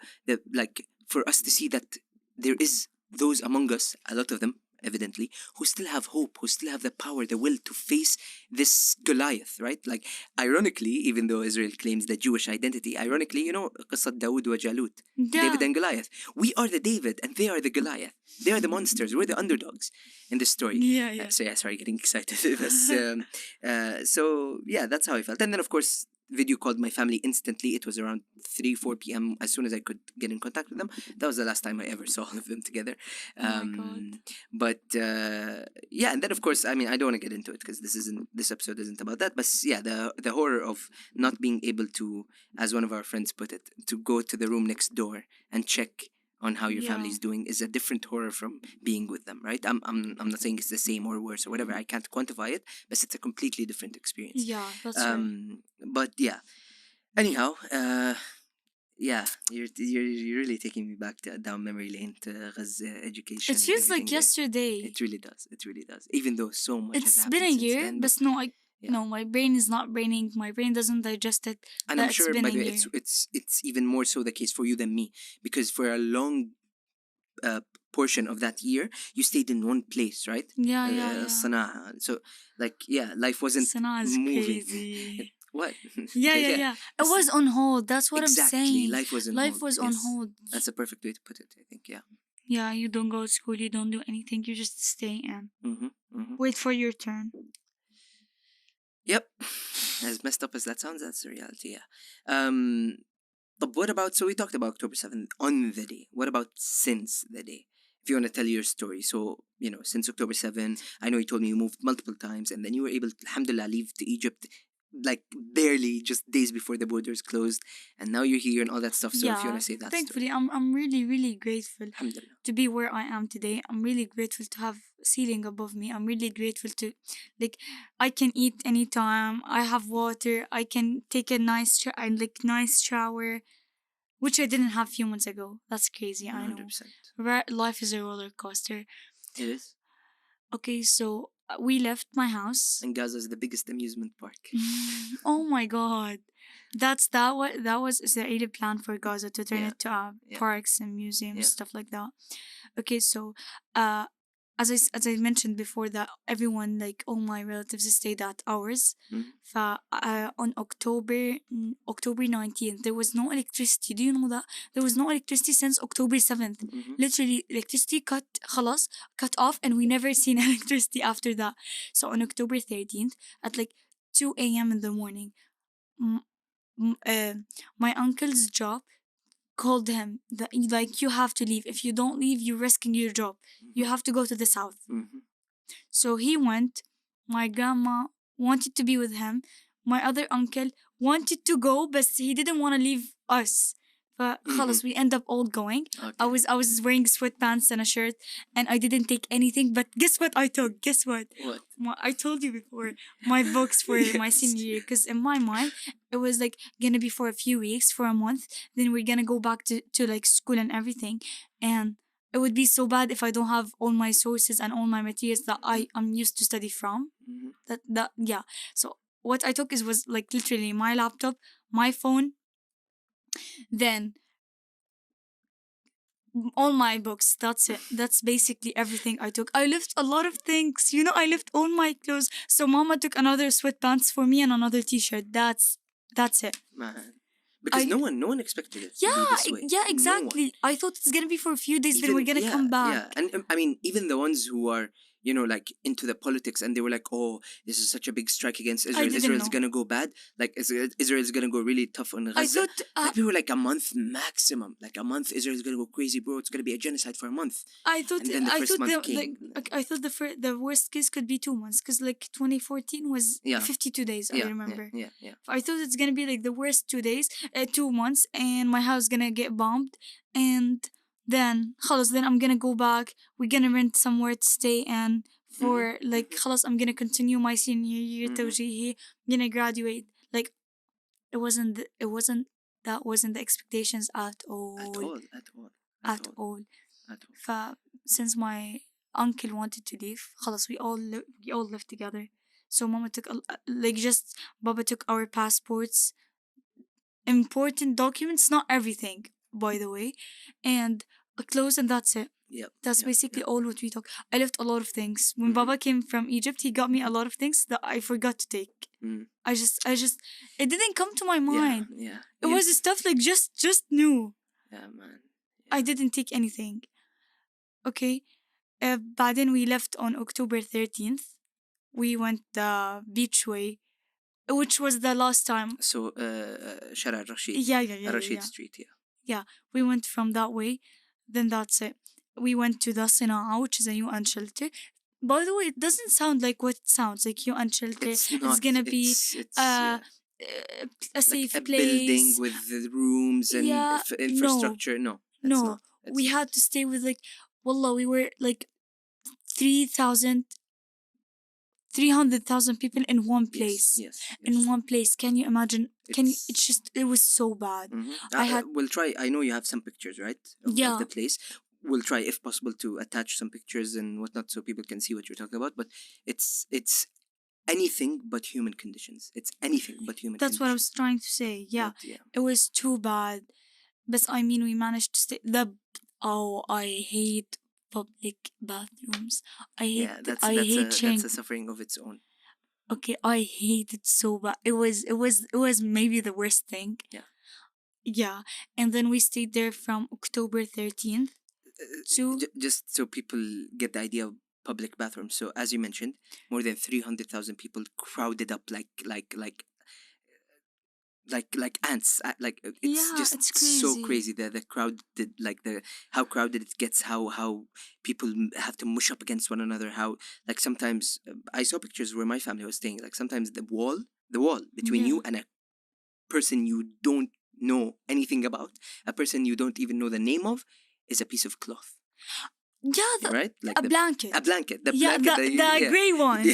H: like, for us to see that there is those among us, a lot of them, evidently, who still have hope, who still have the power, the will to face this Goliath, right? Like, ironically, even though Israel claims the Jewish identity, ironically, you know, قصة داود وجالوت, David and Goliath. We are the David and they are the Goliath. They are the monsters. We're the underdogs in this story.
I: Yeah.
H: So yeah, sorry, getting excited. So yeah, that's how I felt. And then, of course, video called my family instantly. It was around 3-4 p.m. As soon as I could get in contact with them. That was the last time I ever saw all of them together.
I: Oh my God.
H: But yeah, and then of course, I mean, I don't want to get into it because this episode isn't about that. But yeah, the horror of not being able to, as one of our friends put it, to go to the room next door and check on how your family's doing is a different horror from being with them, right? I'm not saying it's the same or worse or whatever. I can't quantify it, but it's a completely different experience.
I: Yeah, that's right.
H: But yeah. Anyhow, Yeah, you're really taking me back down memory lane to Gaza education.
I: It feels
H: and
I: like
H: everything there.
I: yesterday.
H: It really does. It really does. Even though so much has
I: It's
H: happened
I: been a
H: since
I: year,
H: then,
I: but no,
H: yeah.
I: no, my brain is not braining. My brain doesn't digest it.
H: And
I: that
H: I'm
I: it's
H: sure,
I: been
H: by
I: a
H: the way,
I: year.
H: it's even more so the case for you than me, because for a long portion of that year, you stayed in one place, right?
I: Yeah.
H: Sana'a. So, like, yeah, life wasn't
I: Sana is
H: moving.
I: crazy.
H: What?
I: Yeah. It was on hold. That's what
H: exactly.
I: I'm saying.
H: Life was on
I: Life
H: hold.
I: was on
H: Yes.
I: hold.
H: That's a perfect way to put it, I think. Yeah.
I: Yeah, you don't go to school. You don't do anything. You just stay and wait for your turn.
H: Yep. As messed up as that sounds, that's the reality. Yeah. But what about? So we talked about October 7th on the day. What about since the day? If you want to tell your story. So, since October 7th, I know you told me you moved multiple times and then you were able to, alhamdulillah, leave to Egypt like barely just days before the borders closed. And now you're here and all that stuff. So if you want to say that
I: thankfully,
H: story.
I: I'm really, really grateful
H: Alhamdulillah.
I: to be where I am today. I'm really grateful to have a ceiling above me. I'm really grateful to, I can eat anytime. I have water. I can take a nice shower, which I didn't have a few months ago. That's crazy.
H: 100%.
I: I know. Life is a roller coaster.
H: It is.
I: Okay, so we left my house.
H: And Gaza is the biggest amusement park.
I: Oh my god. That was Israeli plan for Gaza to turn it to parks and museums, stuff like that. Okay, so as I mentioned before, that everyone, all my relatives stayed at ours. On October 19th, there was no electricity. Do you know that? There was no electricity since October 7th. Literally, electricity cut off, and we never seen electricity after that. So on October 13th, at 2 a.m. in the morning, my uncle's job called him that you have to leave. If you don't leave, you're risking your job. You have to go to the south. So he went. My grandma wanted to be with him. My other uncle wanted to go, but he didn't want to leave us. But خلاص, we end up all going.
H: Okay.
I: I was wearing sweatpants and a shirt, and I didn't take anything. But guess what I took? Guess what?
H: What?
I: I told you before, my books for my senior year. Because in my mind, it was gonna be for a few weeks, for a month. Then we're gonna go back to school and everything. And it would be so bad if I don't have all my sources and all my materials that I'm used to study from. Yeah. So what I took was literally my laptop, my phone, then all my books. That's it. That's basically everything I took. I left a lot of things. I left all my clothes. So Mama took another sweatpants for me and another t-shirt. That's it.
H: Man. Because no one expected it to be this way.
I: Yeah, exactly. I thought it's gonna be for a few days, then we're gonna come back.
H: Yeah, and I mean, even the ones who are, into the politics, and they were like, oh, this is such a big strike against Israel. Israel's gonna go bad. Israel's gonna go really tough on Gaza.
I: I thought
H: people were a month maximum. A month, Israel's gonna go crazy, bro. It's gonna be a genocide for a month.
I: I thought
H: and then the first month came.
I: I thought the worst case could be 2 months, because 2014 was 52 days. I remember.
H: Yeah.
I: I thought it's gonna be the worst 2 days, 2 months, and my house gonna get bombed, and then then I'm gonna go back. We're gonna rent somewhere to stay, and for I'm gonna continue my senior year. توجيهي, I'm gonna graduate. It wasn't the expectations at all. At all. Since my uncle wanted to leave, we all lived together. So Mama took Baba took our passports, important documents, not everything, by the way, and clothes, and that's it. That's basically all what we took. I left a lot of things. When Baba came from Egypt, he got me a lot of things that I forgot to take. I just it didn't come to my mind. It was stuff just new.
H: Yeah, man.
I: I didn't take anything. Okay. Then we left on October 13th. We went the beach way, which was the last time.
H: So, Shara Rashid.
I: Yeah.
H: Rashid Street,
I: Yeah, we went from that way. Then that's it. We went to the Sina'a, which is a UN shelter. By the way, it doesn't sound like what it sounds like. UN shelter. It's gonna be a safe place.
H: Building with the rooms and infrastructure. No.
I: We had to stay with Wallah, we were 3,000 300,000 people in one place.
H: Yes.
I: In one place. Can you imagine? It was so bad.
H: We'll try. I know you have some pictures, right? Of the place. We'll try, if possible, to attach some pictures and whatnot so people can see what you're talking about. But it's anything but human conditions. It's anything but human
I: That's
H: conditions.
I: what I was trying to say. Yeah. It was too bad. But I mean, we managed to stay. I hate public bathrooms. I hate
H: that's a suffering of its own.
I: Okay, I hate it so bad. It was maybe the worst thing. Yeah. And then we stayed there from October 13th to
H: just so people get the idea of public bathrooms. So as you mentioned, more than 300,000 people crowded up like ants. It's
I: crazy.
H: So crazy. The crowd did how crowded it gets. How people have to mush up against one another. How sometimes I saw pictures where my family was staying. Sometimes the wall between you and a person you don't know anything about, a person you don't even know the name of, is a piece of cloth.
I: Yeah,
H: right?
I: A blanket.
H: A blanket. The
I: grey one.
H: Yeah.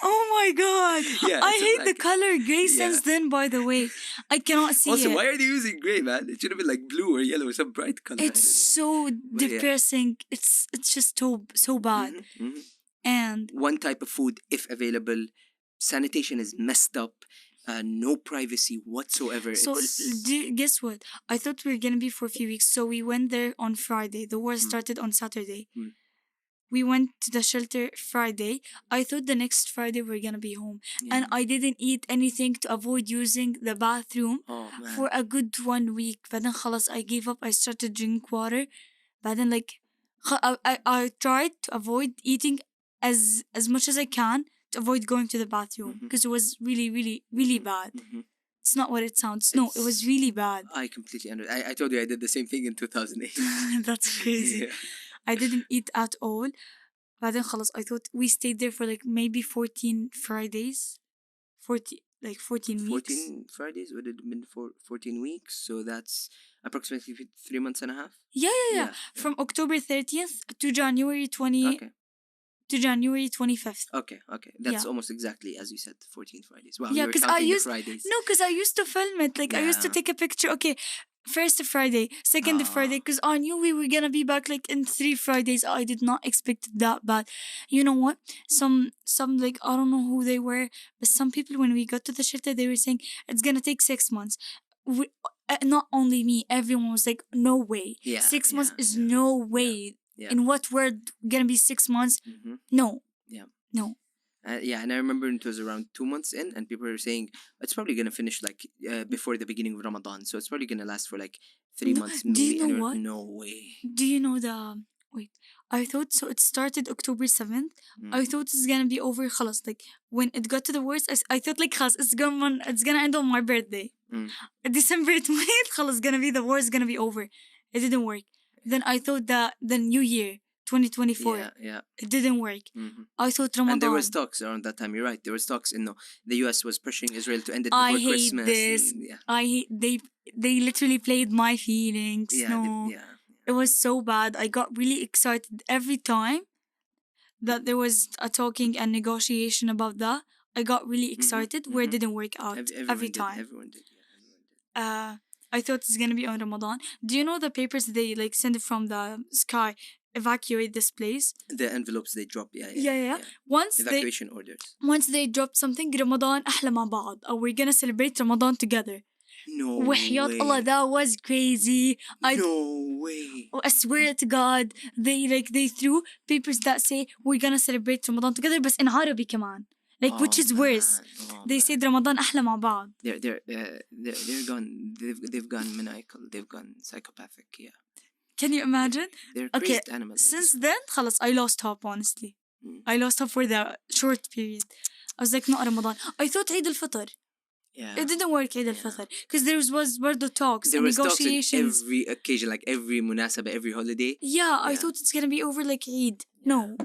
I: Oh my god.
H: Yeah,
I: I hate the color grey since then, by the way. I cannot see
H: also,
I: it.
H: why are they using grey, man? It should have been blue or yellow or some bright color.
I: It's so depressing. Yeah. It's just so bad.
H: Mm-hmm, mm-hmm.
I: And
H: one type of food, if available, sanitation is messed up. No privacy whatsoever.
I: So guess what? I thought we were gonna be for a few weeks. So we went there on Friday. The war started on Saturday. We went to the shelter Friday. I thought the next Friday we were gonna be home. And I didn't eat anything to avoid using the bathroom for a good 1 week. But then خلاص, I gave up. I started drinking water. But then I tried to avoid eating as much as I can, to avoid going to the bathroom, because it was really, really, really bad. It's not what it sounds. No, it was really bad.
H: I completely understand. I told you I did the same thing in 2008.
I: That's crazy. Yeah. I didn't eat at all. But then خلاص, I thought we stayed there for maybe 14 Fridays. 14 weeks.
H: 14 Fridays? Would it have been 14 weeks? So that's approximately 3 months and a half?
I: Yeah. From October 30th to January 20...
H: Okay.
I: To January 25th.
H: Okay. That's almost exactly as you said, 14 Fridays. Wow,
I: yeah,
H: because I used
I: because I used to film it. I used to take a picture. Okay, first Friday, second Friday, because I knew we were gonna be back in 3 Fridays. I did not expect it that bad. You know what? Some I don't know who they were, but some people, when we got to the shelter, they were saying it's gonna take 6 months. Not only me, everyone was like, no way. 6 months is no way. Yeah. In what world gonna be 6 months? No.
H: Yeah.
I: No.
H: And I remember it was around 2 months in, and people were saying it's probably gonna finish before the beginning of Ramadan, so it's probably gonna last for 3 months.
I: Do you know what?
H: No way.
I: Do you know wait? I thought so. It started October 7th. I thought it's gonna be over. خلاص, when it got to the worst, I thought خلاص, it's gonna end on my birthday. December 20th, خلاص, the war is gonna be over. It didn't work. Then I thought that the new year, 2024, it didn't work. I thought Ramadan.
H: And there was talks around that time. You're right. There was talks. The US was pushing Israel to end it before Christmas.
I: I hate this. They literally played my feelings. It was so bad. I got really excited every time that there was a talking and negotiation about that. I got really excited where it didn't work out every time.
H: Everyone did. Yeah.
I: I thought it's gonna be on Ramadan. Do you know the papers they send it from the sky, evacuate this place?
H: The envelopes they drop,
I: yeah.
H: Evacuation orders.
I: Once they dropped something, Ramadan أحلى مع بعض, or we're gonna celebrate Ramadan together.
H: No
I: وحياة
H: way.
I: Allah, that was crazy.
H: No way.
I: I swear to God, they threw papers that say we're gonna celebrate Ramadan together, but in Arabic كمان. Which is worse. They said Ramadan أحلى مع بعض.
H: They're gone. They've gone maniacal. They've gone psychopathic. Yeah.
I: Can you imagine?
H: They're crazed animals.
I: Since then, خلاص, I lost hope. Honestly, I lost hope for the short period. I was like, no, Ramadan. I thought Eid al-Fitr.
H: Yeah.
I: It didn't work Eid al-Fitr because there was برضو talks and negotiations.
H: Talks in every occasion, every munasabah, every holiday.
I: Yeah, I thought it's gonna be over Eid. No,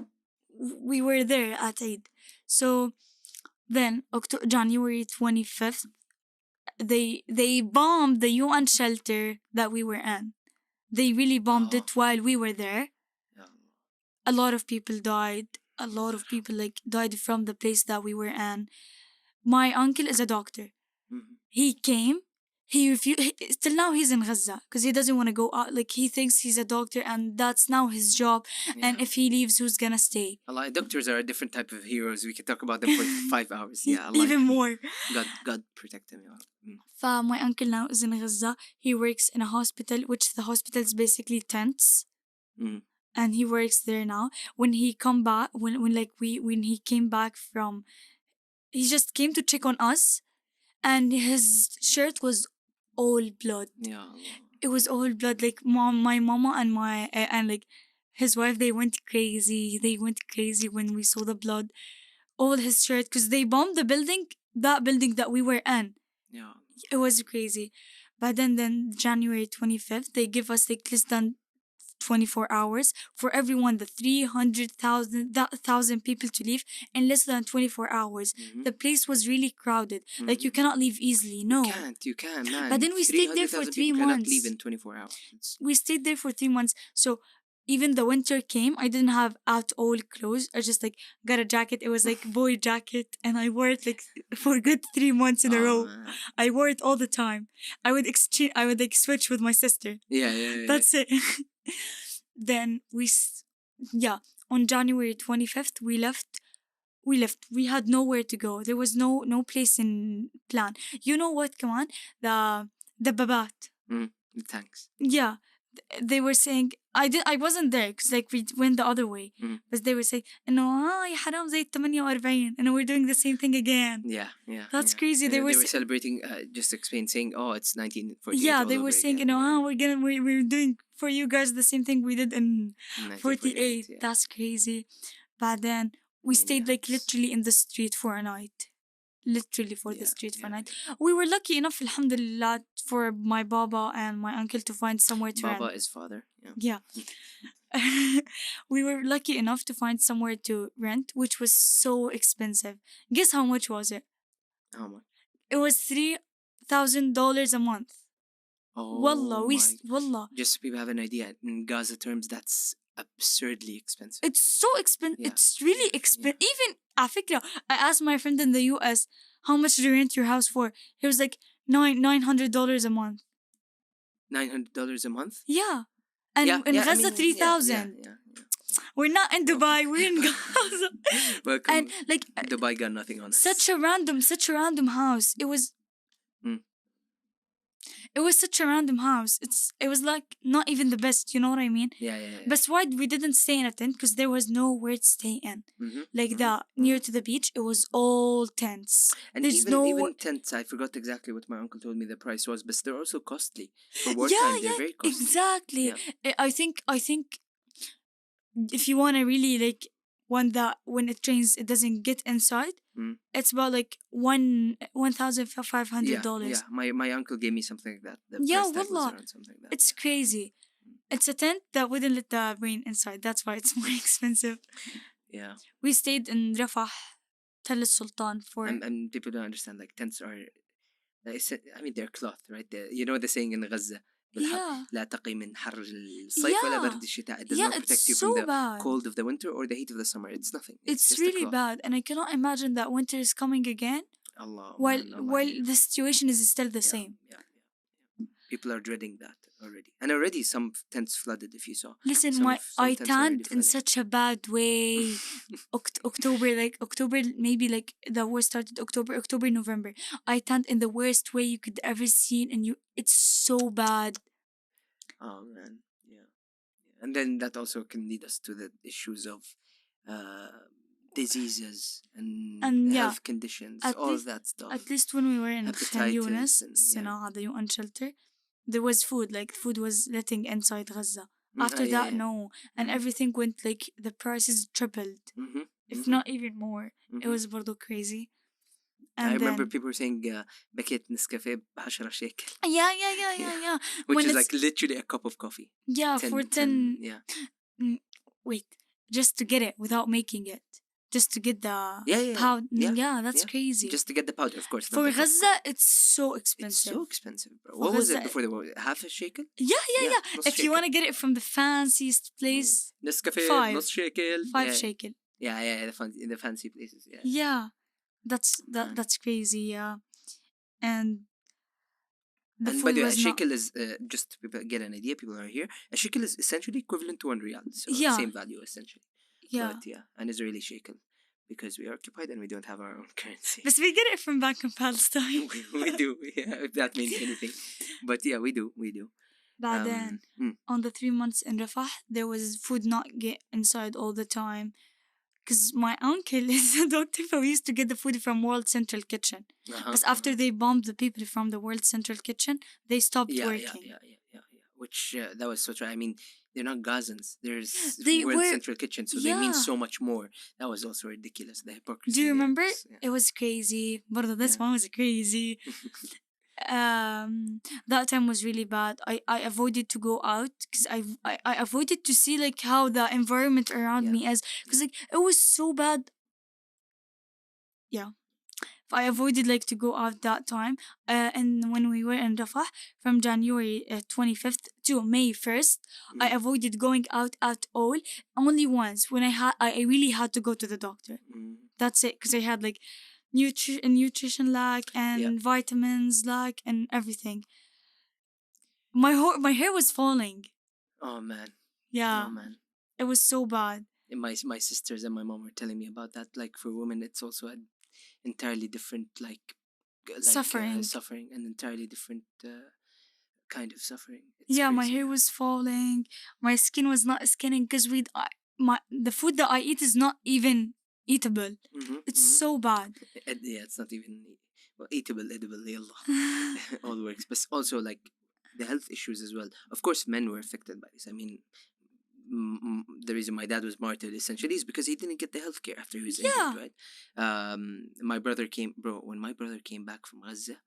I: we were there at Eid. So then January 25th, they bombed the UN shelter that we were in. They really bombed it while we were there. A lot of people died. a lot of people like died from the place that we were in. My uncle is a doctor. He came. He refused. Till now, he's in Gaza because he doesn't want to go out. Like, he thinks he's a doctor and that's now his job. And if he leaves, who's gonna stay?
H: Allah, doctors are a different type of heroes. We can talk about them for 5 hours. Yeah, Allah,
I: Even more.
H: God protect him.
I: My uncle now is in Gaza. He works in a hospital, which the hospital is basically tents. And he works there now. When he come back, when he came back from, he just came to check on us, and his shirt was all blood.
H: Yeah.
I: It was all blood. Like my mama and like his wife, they went crazy. They went crazy when we saw the blood. All his shirt, because they bombed the building, that building that we were in.
H: Yeah.
I: It was crazy. But then January 25th, they give us like less than 24 hours for everyone, the 300,000 people to leave in less than 24 hours. The place was really crowded. Like, you cannot leave easily. No.
H: You can't, man.
I: But then we stayed there for 3 months.
H: Cannot leave in 24 hours.
I: We stayed there for 3 months. So even the winter came, I didn't have at all clothes. I just like got a jacket. It was like boy jacket, and I wore it like for a good 3 months in a row.
H: Man.
I: I wore it all the time. I would like switch with my sister.
H: Yeah.
I: That's it. Then on January 25th, we left. We had nowhere to go. There was no place in plan. You know what, come on? The babat.
H: Thanks.
I: Yeah. They were saying, I wasn't there because like we went the other way. But they were saying, no, يا حرام زي 48, and we're doing the same thing again.
H: Yeah.
I: That's crazy. They were
H: celebrating, just explain, saying, oh, it's 1948.
I: Yeah, they were saying, we're doing for you guys the same thing we did in 48.
H: Yeah.
I: That's crazy. But then we stayed like literally in the street for a night. Literally for the street for a night. We were lucky enough, alhamdulillah, for my baba and my uncle to find somewhere to rent.
H: Baba is father.
I: Yeah. We were lucky enough to find somewhere to rent, which was so expensive. Guess how much was it?
H: How much?
I: It was $3,000 a month.
H: Oh,
I: Wallah, wallah.
H: Just so people have an idea, in Gaza terms, that's absurdly expensive.
I: It's so expensive. It's really expensive. Even Africa, I asked my friend in the US, how much do you rent your house for? He was like $900 a month.
H: $900 a month?
I: Yeah. And in Gaza, 3,000.
H: Yeah.
I: We're not in Dubai. We're in Gaza.
H: Welcome.
I: And like
H: Dubai got nothing on us.
I: Such a random house. It was such a random house. It was like not even the best, you know what I mean?
H: Yeah.
I: But why we didn't stay in a tent? Because there was nowhere to stay in. Like near to the beach, it was all tents.
H: And
I: There's
H: even tents, I forgot exactly what my uncle told me the price was, but they're also costly. For wartime, they're very costly.
I: Exactly. Yeah. I think if you want to really like one that when it rains it doesn't get inside, it's about like $1,500.
H: Yeah. My uncle gave me something like that. The price tag was around something like that.
I: It's crazy. It's a tent that wouldn't let the rain inside. That's why it's more expensive.
H: Yeah.
I: We stayed in Rafah, Tal Sultan for.
H: And people don't understand. Like tents are, they're cloth, right? You know the saying in Gaza. لا تقي من حر الصيف ولا برد الشتاء. It does not protect you from the cold of the winter or the heat of the summer. It's nothing.
I: It's really bad, and I cannot imagine that winter is coming again.
H: Allah.
I: While the situation is still the same.
H: Yeah. People are dreading that already, and already some tents flooded. If you saw.
I: Listen, I tanned in such a bad way. October, maybe like the war started October, November. I tanned in the worst way you could ever see, and it's so bad.
H: Oh man, yeah. And then that also can lead us to the issues of diseases and health conditions, all of that stuff.
I: At least when we were in Khan Yunis, the UN shelter, there was food. Like food was letting inside Gaza. After that, no, and everything went like the prices tripled, if not even more. It was برضو crazy.
H: I remember people were saying باكيت نسكافيه ب10 شيكل.
I: Yeah.
H: Which is like literally a cup of coffee.
I: Yeah, 10, for 10.
H: Yeah.
I: Wait, just to get it without making it. Just to get the powder. Yeah, that's crazy.
H: Just to get the powder, of course.
I: For Gaza, it's so expensive.
H: It's so expensive, bro. What was it before the war? Half a shekel?
I: Yeah. If you want to get it from the fanciest place,
H: Nescafe,
I: 5
H: نص shekel.
I: 5 shekel.
H: Yeah, the fancy places. Yeah.
I: Yeah,
H: Man.
I: that's crazy. Yeah, and the
H: And by
I: food
H: the way, a
I: was not.
H: shekel is just to people get an idea. People are here. A shekel is essentially equivalent to 1 riyal, so
I: Yeah.
H: same value essentially.
I: Yeah,
H: But yeah, an Israeli shekel because we are occupied and we don't have our own currency.
I: but we get it from back in Palestine.
H: we do, yeah, if that means anything. But yeah, we do.
I: But then on the 3 months in Rafah, there was food not get inside all the time. Because my uncle is a doctor, so we used to get the food from World Central Kitchen. But after they bombed the people from the World Central Kitchen, they stopped working.
H: Yeah. Which that was so true. I mean, they're not Gazans. There's
I: They
H: World
I: were-
H: Central Kitchen, so they mean
I: yeah.
H: so much more. That was also ridiculous. The hypocrisy.
I: Do you
H: there
I: remember?
H: was- yeah.
I: It was crazy. But this
H: Yeah.
I: one was crazy. That time was really bad. I avoided to go out because I avoided to see like how the environment around
H: Yeah.
I: me is, because like it was so bad. Yeah, I avoided like to go out that time. And when we were in Rafah from January 25th to May 1st, I avoided going out at all. Only once when I really had to go to the doctor. That's it, because I had like nutrition lack and vitamins lack and everything. My hair was falling.
H: Oh man.
I: Yeah,
H: Oh man.
I: it was so bad.
H: And my sisters and my mom were telling me about that. Like for women, it's also an entirely different suffering, and entirely different kind of suffering. It's
I: Yeah, my
H: crazy.
I: hair was falling. My skin was not skinning because the food that I eat is not even eatable. It's so bad.
H: Yeah, it's not even eatable, edible. Yallah. All works, but also like the health issues as well. Of course, men were affected by this. I mean, the reason my dad was martyred essentially is because he didn't get the healthcare after he was injured, right? My brother when my brother came back from Gaza,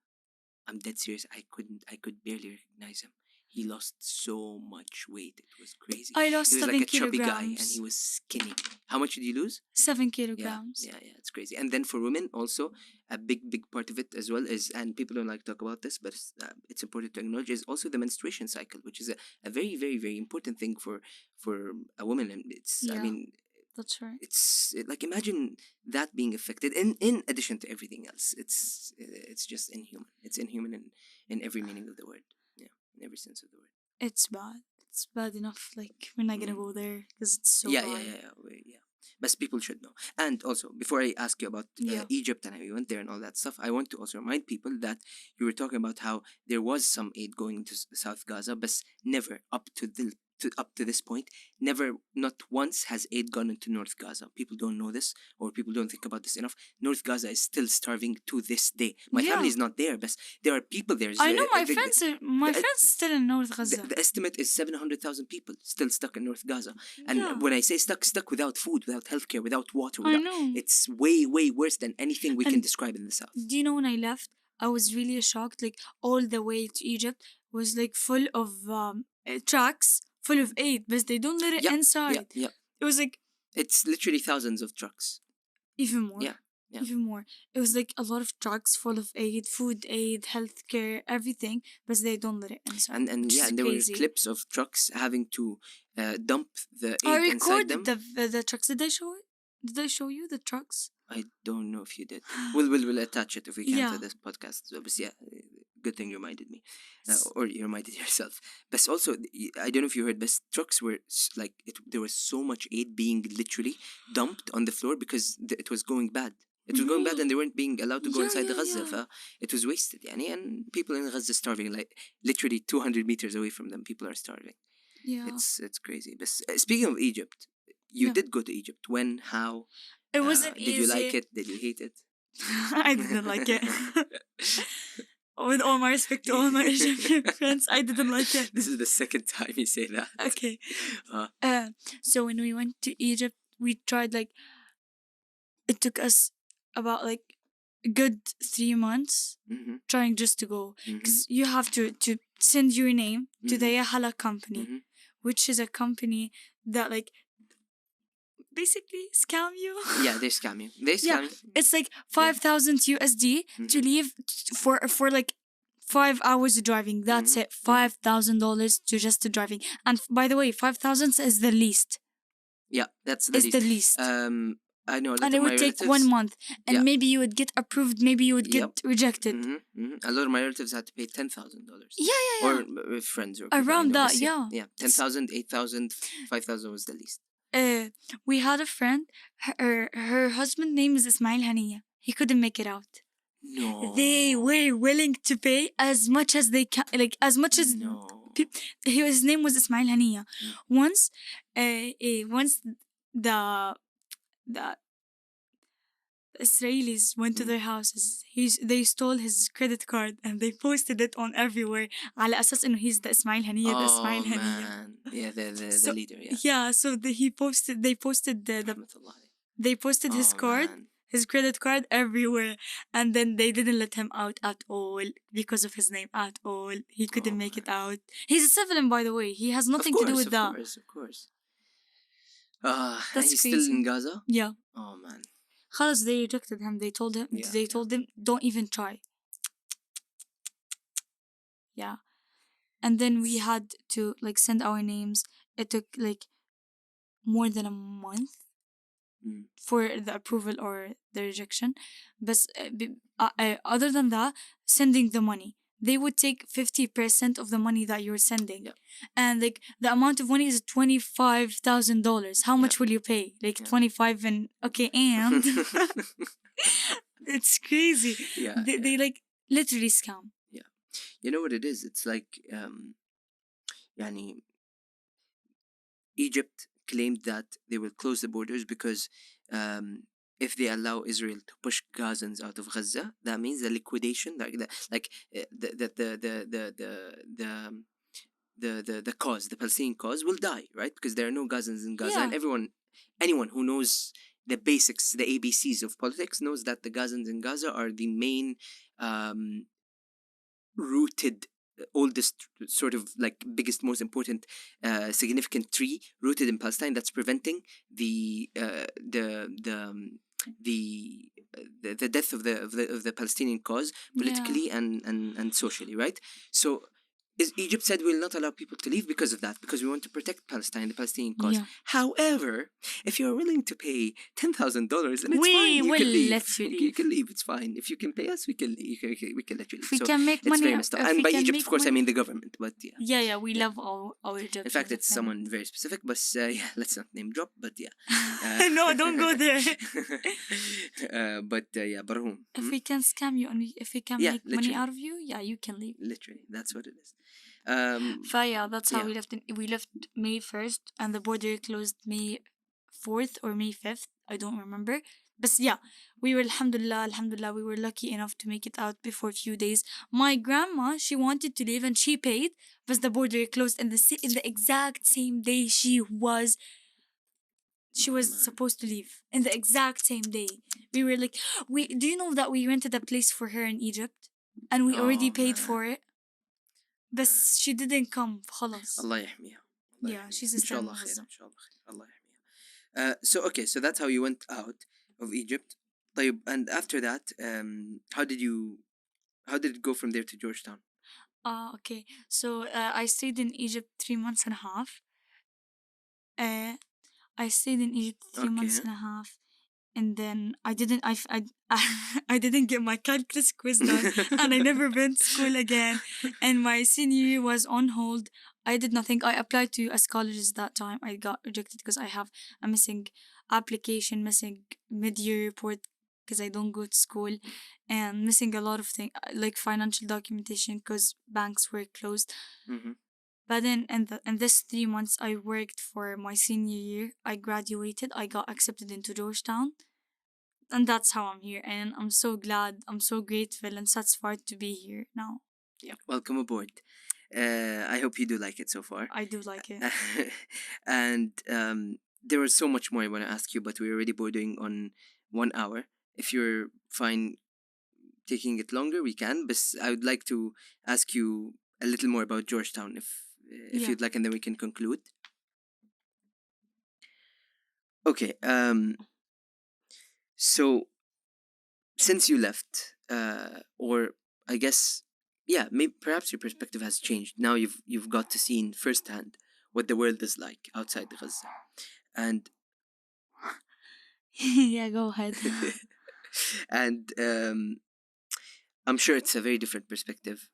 H: I'm dead serious. I could barely recognize him. He lost so much weight. It was crazy.
I: I lost
H: He was
I: 7
H: like a chubby guy
I: kilograms.
H: and he was skinny. How much did you lose?
I: 7 kilograms.
H: Yeah, it's crazy. And then for women also, a big part of it as well is, and people don't like to talk about this, but it's important to acknowledge, is also the menstruation cycle, which is a very, very, very important thing for a woman. And it's, I
I: Yeah.
H: mean,
I: That's right.
H: it's like, imagine that being affected in addition to everything else. It's just inhuman. It's inhuman in every meaning of the word. Yeah, in every sense of the word.
I: It's bad. It's bad enough. Like we're not gonna go there because it's so
H: Yeah.
I: bad.
H: Yeah. But people should know. And also, before I ask you about Egypt and how you went there and all that stuff, I want to also remind people that you were talking about how there was some aid going to South Gaza, but never up to this point, never, not once has aid gone into North Gaza. People don't know this, or people don't think about this enough. North Gaza is still starving to this day. My family is not there, but there are people there.
I: I know my friends still in North Gaza.
H: The estimate is 700,000 people still stuck in North Gaza. And when I say stuck without food, without healthcare, without water,
I: I know.
H: it's way, way worse than anything we can describe in the south.
I: Do you know when I left, I was really shocked. Like all the way to Egypt was like full of trucks full of aid, but they don't let it inside.
H: Yeah.
I: It was like
H: It's literally thousands of trucks.
I: even more.
H: Yeah.
I: Even more. It was like a lot of trucks full of aid, food aid, healthcare, everything, but they don't let it inside.
H: And there were clips of trucks having to dump the
I: I
H: aid inside them.
I: recorded the trucks. Did I show you the trucks?
H: I don't know if you did. We'll attach it if we can
I: Yeah.
H: to this podcast. So, but yeah, good thing you reminded me, or you reminded yourself. But also, I don't know if you heard, but trucks were there was so much aid being literally dumped on the floor because it was going bad. It was going bad, and they weren't being allowed to go inside the Gaza. It was wasted, and people in Gaza starving, like literally 200 meters away from them. People are starving.
I: Yeah.
H: It's crazy. But speaking of Egypt, you did go to Egypt. When? How?
I: It wasn't easy.
H: Did you like it? Did you hate it?
I: I didn't like it. With all my respect to all my Egyptian friends, I didn't like it.
H: This is the second time you say that.
I: Okay. So when we went to Egypt, we tried it took us about a good 3 months trying just to go, because you have to send your name to the Yahala company, which is a company that basically scam you.
H: Yeah, they scam you.
I: It's 5,000 USD to leave for 5 hours of driving. That's it. $5,000 to just to driving. And by the way, 5,000 is the least.
H: Yeah, that's
I: the least.
H: I know a lot
I: And
H: of
I: it
H: my
I: would take
H: relatives.
I: 1 month. And
H: Yeah.
I: maybe you would get approved, maybe you would get rejected.
H: A lot of my relatives had to pay $10,000.
I: Yeah.
H: Or friends or people I
I: Around
H: know,
I: that,
H: but
I: yeah.
H: Yeah, 10,000, 8,000, 5,000 was the least.
I: We had a friend, her husband's name is Ismail Haniya. He couldn't make it out.
H: No.
I: They were willing to pay as much as they can, like as much as
H: No.
I: his name was Ismail Haniya. Once the the Israelis went to their houses, they stole his credit card and they posted it on everywhere على أساس إنه he's the Ismail Haniya, the Ismail Haniya.
H: Man. Yeah,
I: So,
H: the leader, yeah.
I: Yeah, so they posted they posted his card,
H: man.
I: his credit card everywhere, and then they didn't let him out at all because of his name at all. He couldn't make it out. He's a civilian, by the way. He has nothing to do with that.
H: Of course.
I: That's
H: he's
I: crazy.
H: still in Gaza?
I: Yeah.
H: Oh man.
I: Khalas, they rejected him. They told him. They told him, don't even try. Yeah. And then we had to like send our names. It took like more than a month for the approval or the rejection. But other than that, sending the money, they would take 50% of the money that you're sending.
H: Yeah.
I: And like the amount of money is $25,000. How much will you pay? Like 25 and okay, and it's crazy.
H: Yeah.
I: They like literally scam.
H: Yeah. You know what it is? It's like يعني Egypt claimed that they will close the borders because if they allow Israel to push Gazans out of Gaza, that means the liquidation, the cause, the Palestinian cause, will die, right? Because there are no Gazans in Gaza, and anyone who knows the basics, the ABCs of politics, knows that the Gazans in Gaza are the main rooted, oldest, sort of like biggest, most important, significant tree rooted in Palestine that's preventing the death of the Palestinian cause politically and socially, right? So Egypt said we'll not allow people to leave because of that, because we want to protect Palestine, the Palestinian cause.
I: Yeah.
H: However, if you're willing to pay $10,000, then it's
I: We
H: fine. You
I: will
H: can leave.
I: let you leave.
H: You can leave. It's fine. If you can pay us, we can let you leave.
I: We can make
H: it's
I: money.
H: very messed up.
I: If
H: And
I: we
H: by
I: can
H: Egypt,
I: make
H: of course, I
I: money-
H: mean the government. But yeah.
I: Yeah, we love our Egyptians.
H: In fact, it's someone very specific, but yeah, let's not name drop. But yeah.
I: No, don't go there.
H: But yeah, Barhoum.
I: If we can scam you and if we can
H: Yeah,
I: make money
H: literally.
I: out of you, yeah, you can leave.
H: Literally, that's what it is.
I: Yeah, that's how
H: yeah.
I: we left May 1st and the border closed May 4th or May 5th. I don't remember. But yeah, we were alhamdulillah, we were lucky enough to make it out before a few days. My grandma, she wanted to leave and she paid, but the border closed in the exact same day she was supposed to leave. In the exact same day. We were like, do you know that we rented a place for her in Egypt? And we already paid for it? But she didn't come. خلاص.
H: Allah يحميها.
I: Yeah, she's a
H: إن شاء الله
I: Muslim.
H: خير. إن شاء الله خير. Allah يحميها. So that's how you went out of Egypt. طيب, and after that, how did it go from there to Georgetown?
I: Okay. So I stayed in Egypt 3 months and a half. I stayed in Egypt 3 months and a half. And then I didn't get my calculus quiz done and I never went to school again. And my senior year was on hold. I did nothing. I applied to US colleges that time. I got rejected because I have a missing application, missing mid-year report because I don't go to school, and missing a lot of things like financial documentation because banks were closed.
H: Mm-hmm.
I: But then in this 3 months I worked for my senior year. I graduated. I got accepted into Georgetown. And that's how I'm here. And I'm so glad. I'm so grateful and satisfied to be here now.
H: Yeah. Welcome aboard. I hope you do like it so far.
I: I do like it.
H: And there was so much more I want to ask you, but we're already bordering on 1 hour. If you're fine taking it longer, we can. But I would like to ask you a little more about Georgetown, if you'd like, and then we can conclude. Okay. So since you left, or I guess, yeah, maybe perhaps your perspective has changed. Now you've got to see firsthand what the world is like outside Gaza, and
I: Yeah, go ahead.
H: And I'm sure it's a very different perspective.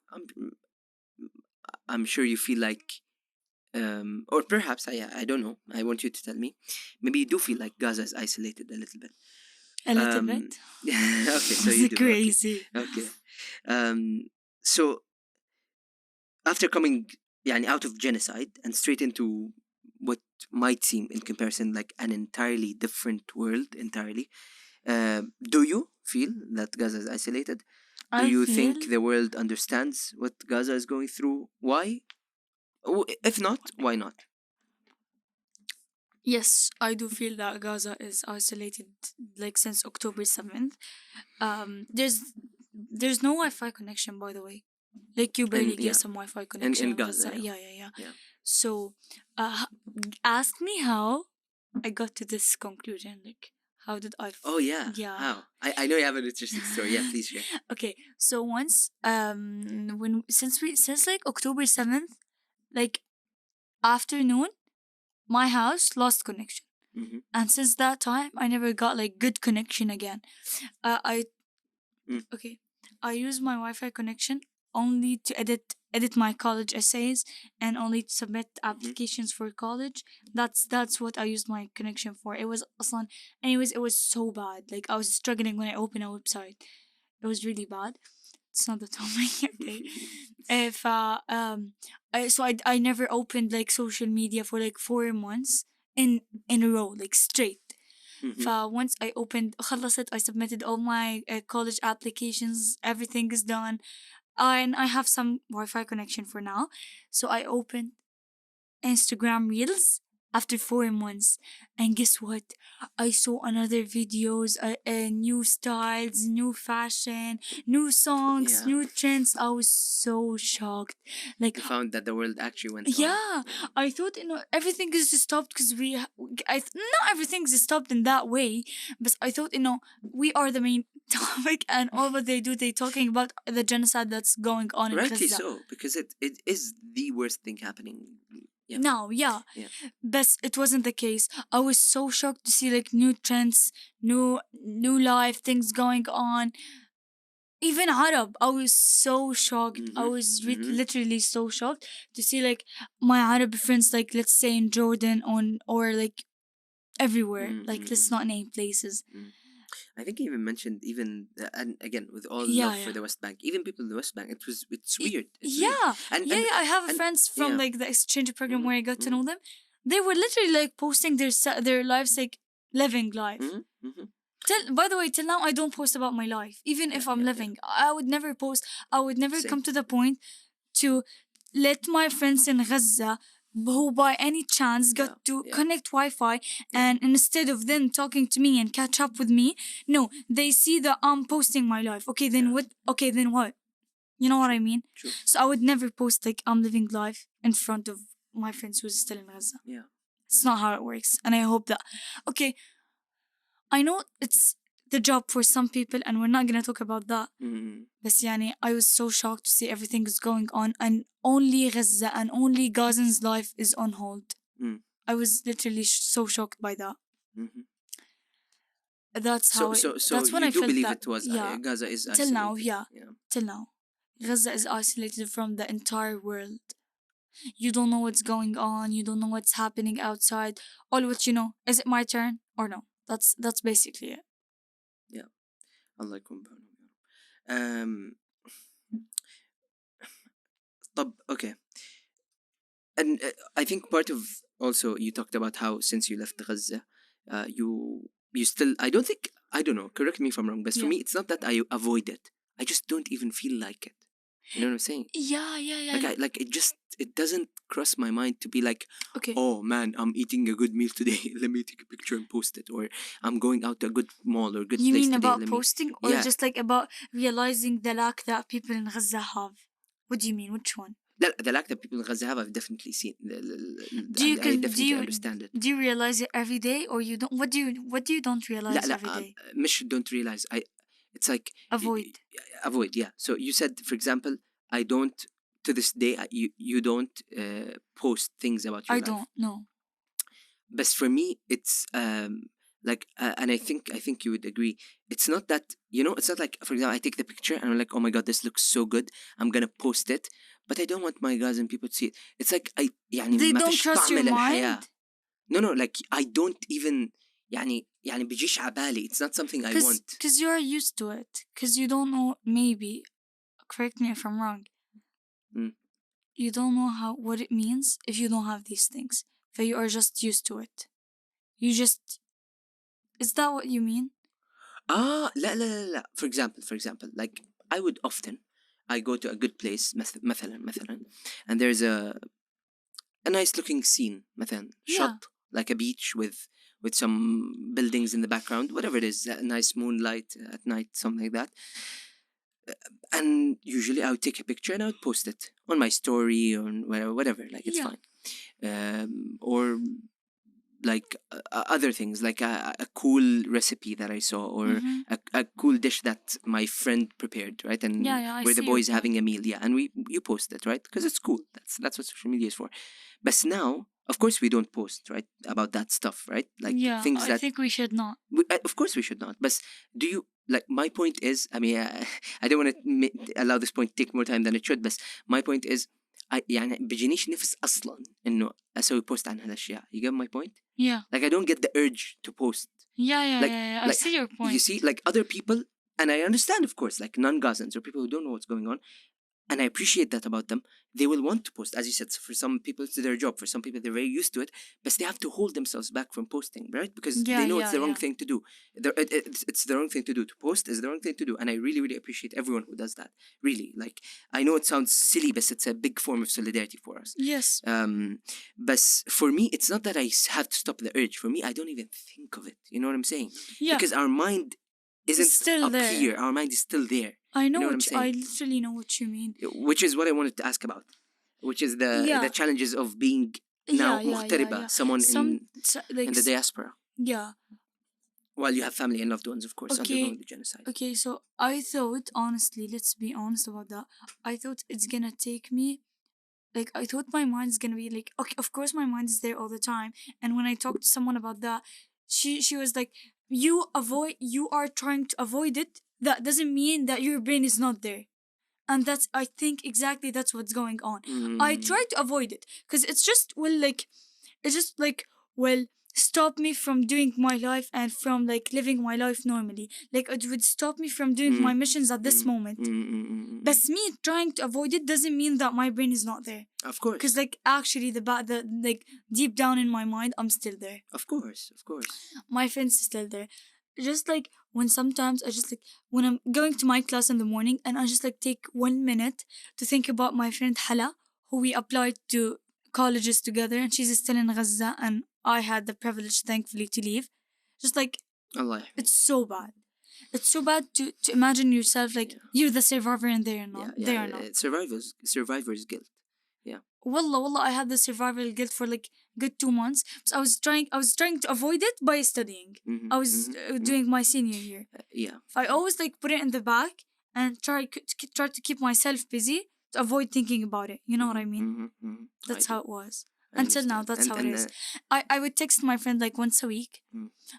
H: I'm sure you feel like, or perhaps I don't know. I want you to tell me. Maybe you do feel like Gaza is isolated a little bit.
I: A little bit.
H: Okay, so
I: It's
H: you do.
I: crazy.
H: Okay. So after coming out of genocide and straight into what might seem in comparison like an entirely different world entirely, do you feel that Gaza is isolated? Do you think the world understands what Gaza is going through? Why? If not, why not?
I: Yes, I do feel that Gaza is isolated like since October 7th. There's no Wi-Fi connection, by the way. Like you barely get some Wi-Fi connection
H: in Gaza.
I: Yeah. So ask me how I got to this conclusion. Like how did I
H: Oh yeah.
I: Yeah.
H: How? I know you have an interesting story. Yeah, please share.
I: Okay, so once since like October 7th, like afternoon, my house lost connection.
H: Mm-hmm.
I: And since that time I never got like good connection again. I use my Wi-Fi connection only to edit my college essays and only to submit applications for college. That's what I used my connection for. It was anyways, it was so bad. Like I was struggling when I opened a website. It was really bad. It's not the topic. Okay. If I never opened like social media for like 4 months in a row, like straight. Once I opened خلصت, I submitted all my college applications, everything is done, and I have some Wi-Fi connection for now. So I opened Instagram Reels after 4 months, and guess what? I saw another videos, new styles, new fashion, new songs, new trends. I was so shocked. Like
H: you found that the world actually went on.
I: Yeah, I thought everything is stopped because not everything's stopped in that way, but I thought we are the main topic, and all what they talking about the genocide that's going on in Gaza.
H: Rightly so, because it is the worst thing happening. Yeah.
I: Now, yeah. But it wasn't the case. I was so shocked to see like new trends, new life things going on. Even Arab, I was so shocked. I was literally so shocked to see like my Arab friends, like let's say in Jordan or like everywhere. Like let's not name places.
H: I think he even mentioned and again with all love for the West Bank, even people in the West Bank, it's weird. Weird.
I: I have friends from like the exchange program where I got to know them. They were literally like posting their lives, like living life. By the way, till now I don't post about my life, even if I'm living. I would never post. I would never come to the point to let my friends in Gaza, who by any chance got to connect Wi-Fi, and instead of them talking to me and catch up with me, no, they see that I'm posting my life. Okay, then what? Okay, then what? You know what I mean?
H: True.
I: So I would never post like I'm living life in front of my friends who's still in Gaza.
H: Yeah.
I: It's not how it works. And I hope that, okay, I know it's the job for some people and we're not going to talk about that. But I was so shocked to see everything is going on and only Gaza and only Gazans' life is on hold. I was literally so shocked by that. That's how that's when I felt
H: believe
I: that,
H: it was Gaza is isolated.
I: Till now, till now. Gaza is isolated from the entire world. You don't know what's going on. You don't know what's happening outside. All what you know, is it my turn or no? That's basically it.
H: Yeah. Allah يكون بعونهم. Okay. And I think part of also you talked about how since you left Gaza, you still I don't know, correct me if I'm wrong, but for me it's not that I avoid it. I just don't even feel like it. You know what I'm saying?
I: Yeah.
H: It doesn't cross my mind to be like,
I: okay,
H: oh man, I'm eating a good meal today. Let me take a picture and post it. Or I'm going out to a good mall or good place today.
I: You mean about posting or just like about realizing the lack that people in Gaza have? What do you mean? Which one?
H: The lack that people in Gaza have, I've definitely seen. I definitely understand it.
I: Do you realize it every day or you don't? What do you don't realize every day?
H: مش don't realize. It's like avoid. Yeah. So you said, for example, I don't. To this day, you don't post things about your life.
I: I don't know.
H: But for me, it's Like, and I think you would agree. It's not that, it's not like, for example, I take the picture and I'm like, oh my god, this looks so good, I'm gonna post it, but I don't want my Gazan people to see it. It's like
I: They don't trust your mind.
H: No, like I don't even بيجيش على بالي. It's not something I want.
I: Because you're used to it. Because you don't know, maybe, correct me if I'm wrong, you don't know what it means if you don't have these things. But you are just used to it. You just... Is that what you mean?
H: لا. For example, like I would often, I go to a good place مثلا, and there's a nice looking scene مثلا, shot like a beach with some buildings in the background, whatever it is, a nice moonlight at night, something like that. And usually I would take a picture and I would post it on my story or whatever, like it's fine. Or like other things, like a cool recipe that I saw, or a cool dish that my friend prepared, right? And where the boys having a meal, and you post it, right? Because it's cool. That's what social media is for. But now, of course, we don't post, right, about that stuff, right? Like things that
I: I think we should not.
H: Of course, we should not. But do you like? My point is, I mean, I don't want to allow this point to take more time than it should. But my point is, يعني بيجينيش نفس أصلاً إنه أسوي post عن هالأشياء. You get my point?
I: Yeah.
H: Like I don't get the urge to post.
I: Yeah. I see your point.
H: You see, like other people, and I understand, of course, like non-Gazans or people who don't know what's going on, and I appreciate that about them. They will want to post, as you said. For some people, it's their job. For some people, they're very used to it, but they have to hold themselves back from posting, right? Because they know it's the wrong thing to do. It's the wrong thing to do. To post is the wrong thing to do, and I really, really appreciate everyone who does that. Really, like I know it sounds silly, but it's a big form of solidarity for us.
I: Yes.
H: But for me, it's not that I have to stop the urge. For me, I don't even think of it. You know what I'm saying?
I: Yeah.
H: Because our mind isn't
I: still
H: up
I: there.
H: here. Our mind is still there.
I: I know,
H: you know what I'm saying?
I: I literally know what you mean.
H: Which is what I wanted to ask about. Which is the challenges of being now مغتربة, someone in the diaspora.
I: Yeah.
H: While you have family and loved ones, of course, undergoing the genocide.
I: Okay, so I thought, honestly, let's be honest about that. I thought it's gonna take me, like, I thought my mind's gonna be like, okay, of course my mind is there all the time. And when I talked to someone about that, she was like, you are trying to avoid it. That doesn't mean that your brain is not there. And I think exactly that's what's going on. I try to avoid it because it's just, stop me from doing my life and from like living my life normally. Like it would stop me from doing my missions at this moment. But me trying to avoid it doesn't mean that my brain is not there.
H: Of course.
I: Because like actually the like deep down in my mind, I'm still there.
H: Of course.
I: My friends are still there. Just like when sometimes I just like when I'm going to my class in the morning and I just like take 1 minute to think about my friend Hala, who we applied to colleges together, and she's still in Gaza, and I had the privilege, thankfully, to leave. Just like
H: Allah.
I: It's so bad. It's so bad to imagine yourself like you're the survivor and they are not. They are not.
H: Survivor's guilt. Yeah.
I: Wallah, I had the survival guilt for like good 2 months. So I was trying to avoid it by studying. I was doing my senior year. I always like put it in the back and try to keep myself busy to avoid thinking about it. You know what I mean? That's how it was. Until now, that's how it is. I would text my friend like once a week.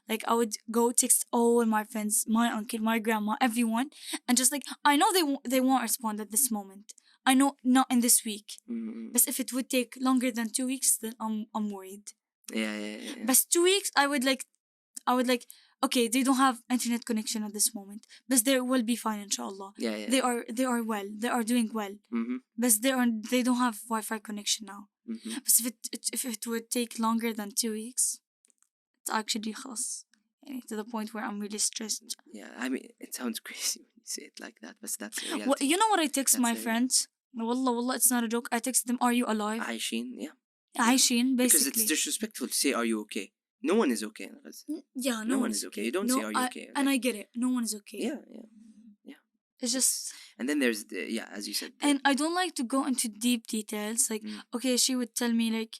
I: Like I would go text all my friends, my uncle, my grandma, everyone, and just like I know they won't respond at this moment. I know not in this week. But if it would take longer than 2 weeks, then I'm worried.
H: Yeah.
I: But 2 weeks, I would like, okay, they don't have internet connection at this moment, but they will be fine, inshallah.
H: Yeah.
I: They are well. They are doing well. But they don't have Wi-Fi connection now. But if it would take longer than 2 weeks, it's actually خلاص. To the point where I'm really stressed.
H: Yeah, I mean, it sounds crazy when you say it like that, but that's reality.
I: Well, you know what I text my friends? Wallah, it's not a joke. I text them, "Are you alive?"
H: عايشين, yeah.
I: عايشين, basically.
H: Because it's disrespectful to say, "Are you okay?" No one is okay.
I: Yeah,
H: no one is okay. You don't say, "Are you okay?"
I: And I get it. No one is okay.
H: Yeah.
I: It's just...
H: And then there's as you said.
I: And I don't like to go into deep details. Like, okay, she would tell me like,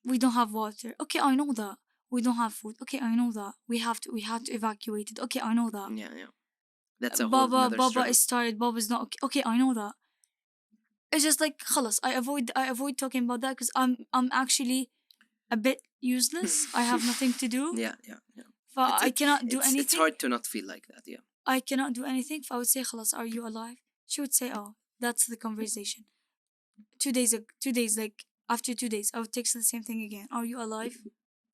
I: we don't have water. Okay, I know that. We don't have food. Okay, I know that. We have to evacuate it. Okay, I know that.
H: Yeah. That's a whole other
I: Baba
H: struggle.
I: is tired. Baba's not okay. Okay, I know that. It's just like, خلاص, I avoid talking about that because I'm actually a bit useless. I have nothing to do.
H: Yeah.
I: I cannot do anything.
H: It's hard to not feel like that. Yeah.
I: I cannot do anything. I would say, خلاص, are you alive? She would say, oh, that's the conversation. 2 days, like after 2 days, I would text her the same thing again. Are you alive?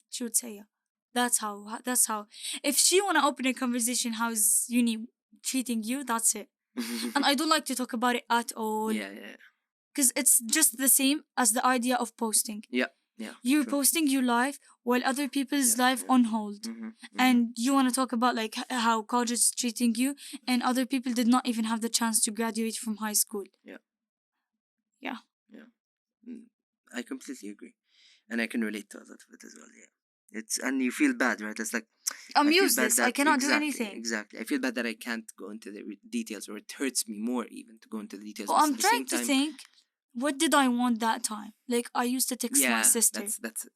I: She would say, yeah. That's how. If she wanna open a conversation, how's uni treating you? That's it. And I don't like to talk about it at all.
H: Yeah.
I: Because it's just the same as the idea of posting.
H: Yeah.
I: You're posting your life while other people's life on hold. And you want to talk about like how college is treating you, and other people did not even have the chance to graduate from high school. Yeah.
H: I completely agree. And I can relate to a lot of it as well. Yeah. And you feel bad, right? It's like,
I: I'm useless. I cannot do anything.
H: Exactly. I feel bad that I can't go into the details, or it hurts me more even to go into the details.
I: Well, I'm trying to think, what did I want that time? Like, I used to text my sister.
H: That's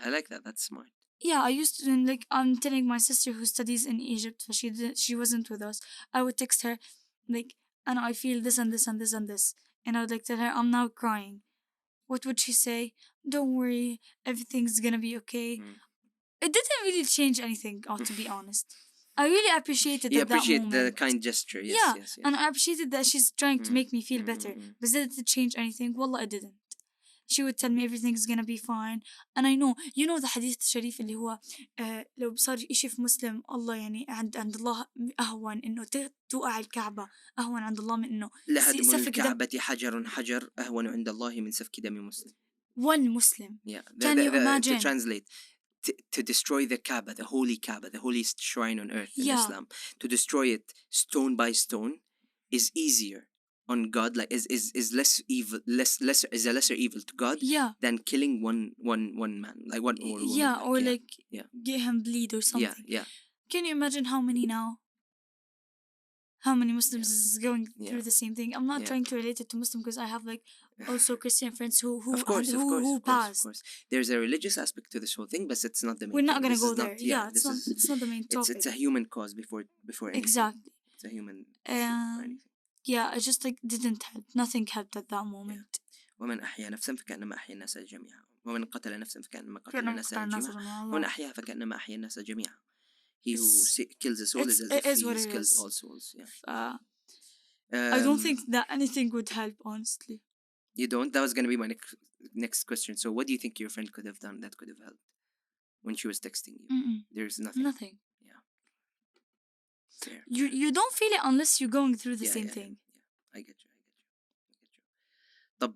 H: I like that. That's smart.
I: Yeah, I used to, like, I'm telling my sister who studies in Egypt, but she wasn't with us. I would text her, like, and I feel this and this and this and this. And I would like tell her, I'm now crying. What would she say? Don't worry, everything's gonna be okay. It didn't really change anything, to be honest. I really appreciated that moment.
H: The kind gesture, yes.
I: And I appreciated that she's trying to make me feel better. But did it change anything? Wallah, it didn't. She would tell me everything's gonna be fine. And I know, you know the hadith الشريف اللي هو لو صار إشي في مسلم الله يعني عند الله أهون إنه توقع الكعبة أهون عند الله من إنه
H: لهدم الكعبة حجر أهون عند الله من سفك دم مسلم.
I: One Muslim.
H: Yeah.
I: Can you imagine?
H: To translate, to destroy the Kaaba, the holiest shrine on earth in Islam, to destroy it stone by stone is easier on God, like is less evil, is a lesser evil to God than killing one man, like one or woman.
I: Get him bleed or something.
H: Yeah.
I: Can you imagine how many now? How many Muslims is going through the same thing? I'm not trying to relate it to Muslim because I have like also Christian friends who passed.
H: Of course. There's a religious aspect to this whole thing, but it's not the main.
I: We're not gonna go there.
H: It's
I: not the main topic.
H: It's a human cause before anything.
I: Exactly.
H: It's a human.
I: Yeah, it just like didn't help. Nothing helped at that moment.
H: ومن أحيا نفسا فكأنما أحيا الناس جميعا ومن قتل نفسا فكأنما قتل الناس جميعا ومن أحيا فكأنما أحيا الناس جميعا. He who kills a soul is as if he's killed all souls. Yeah.
I: I don't think that anything would help, honestly.
H: You don't? That was going to be my next question. So what do you think your friend could have done that could have helped when she was texting you? There's nothing.
I: Nothing.
H: Yeah. Fair.
I: You don't feel it unless you're going through the same thing.
H: Yeah. I get you. طب,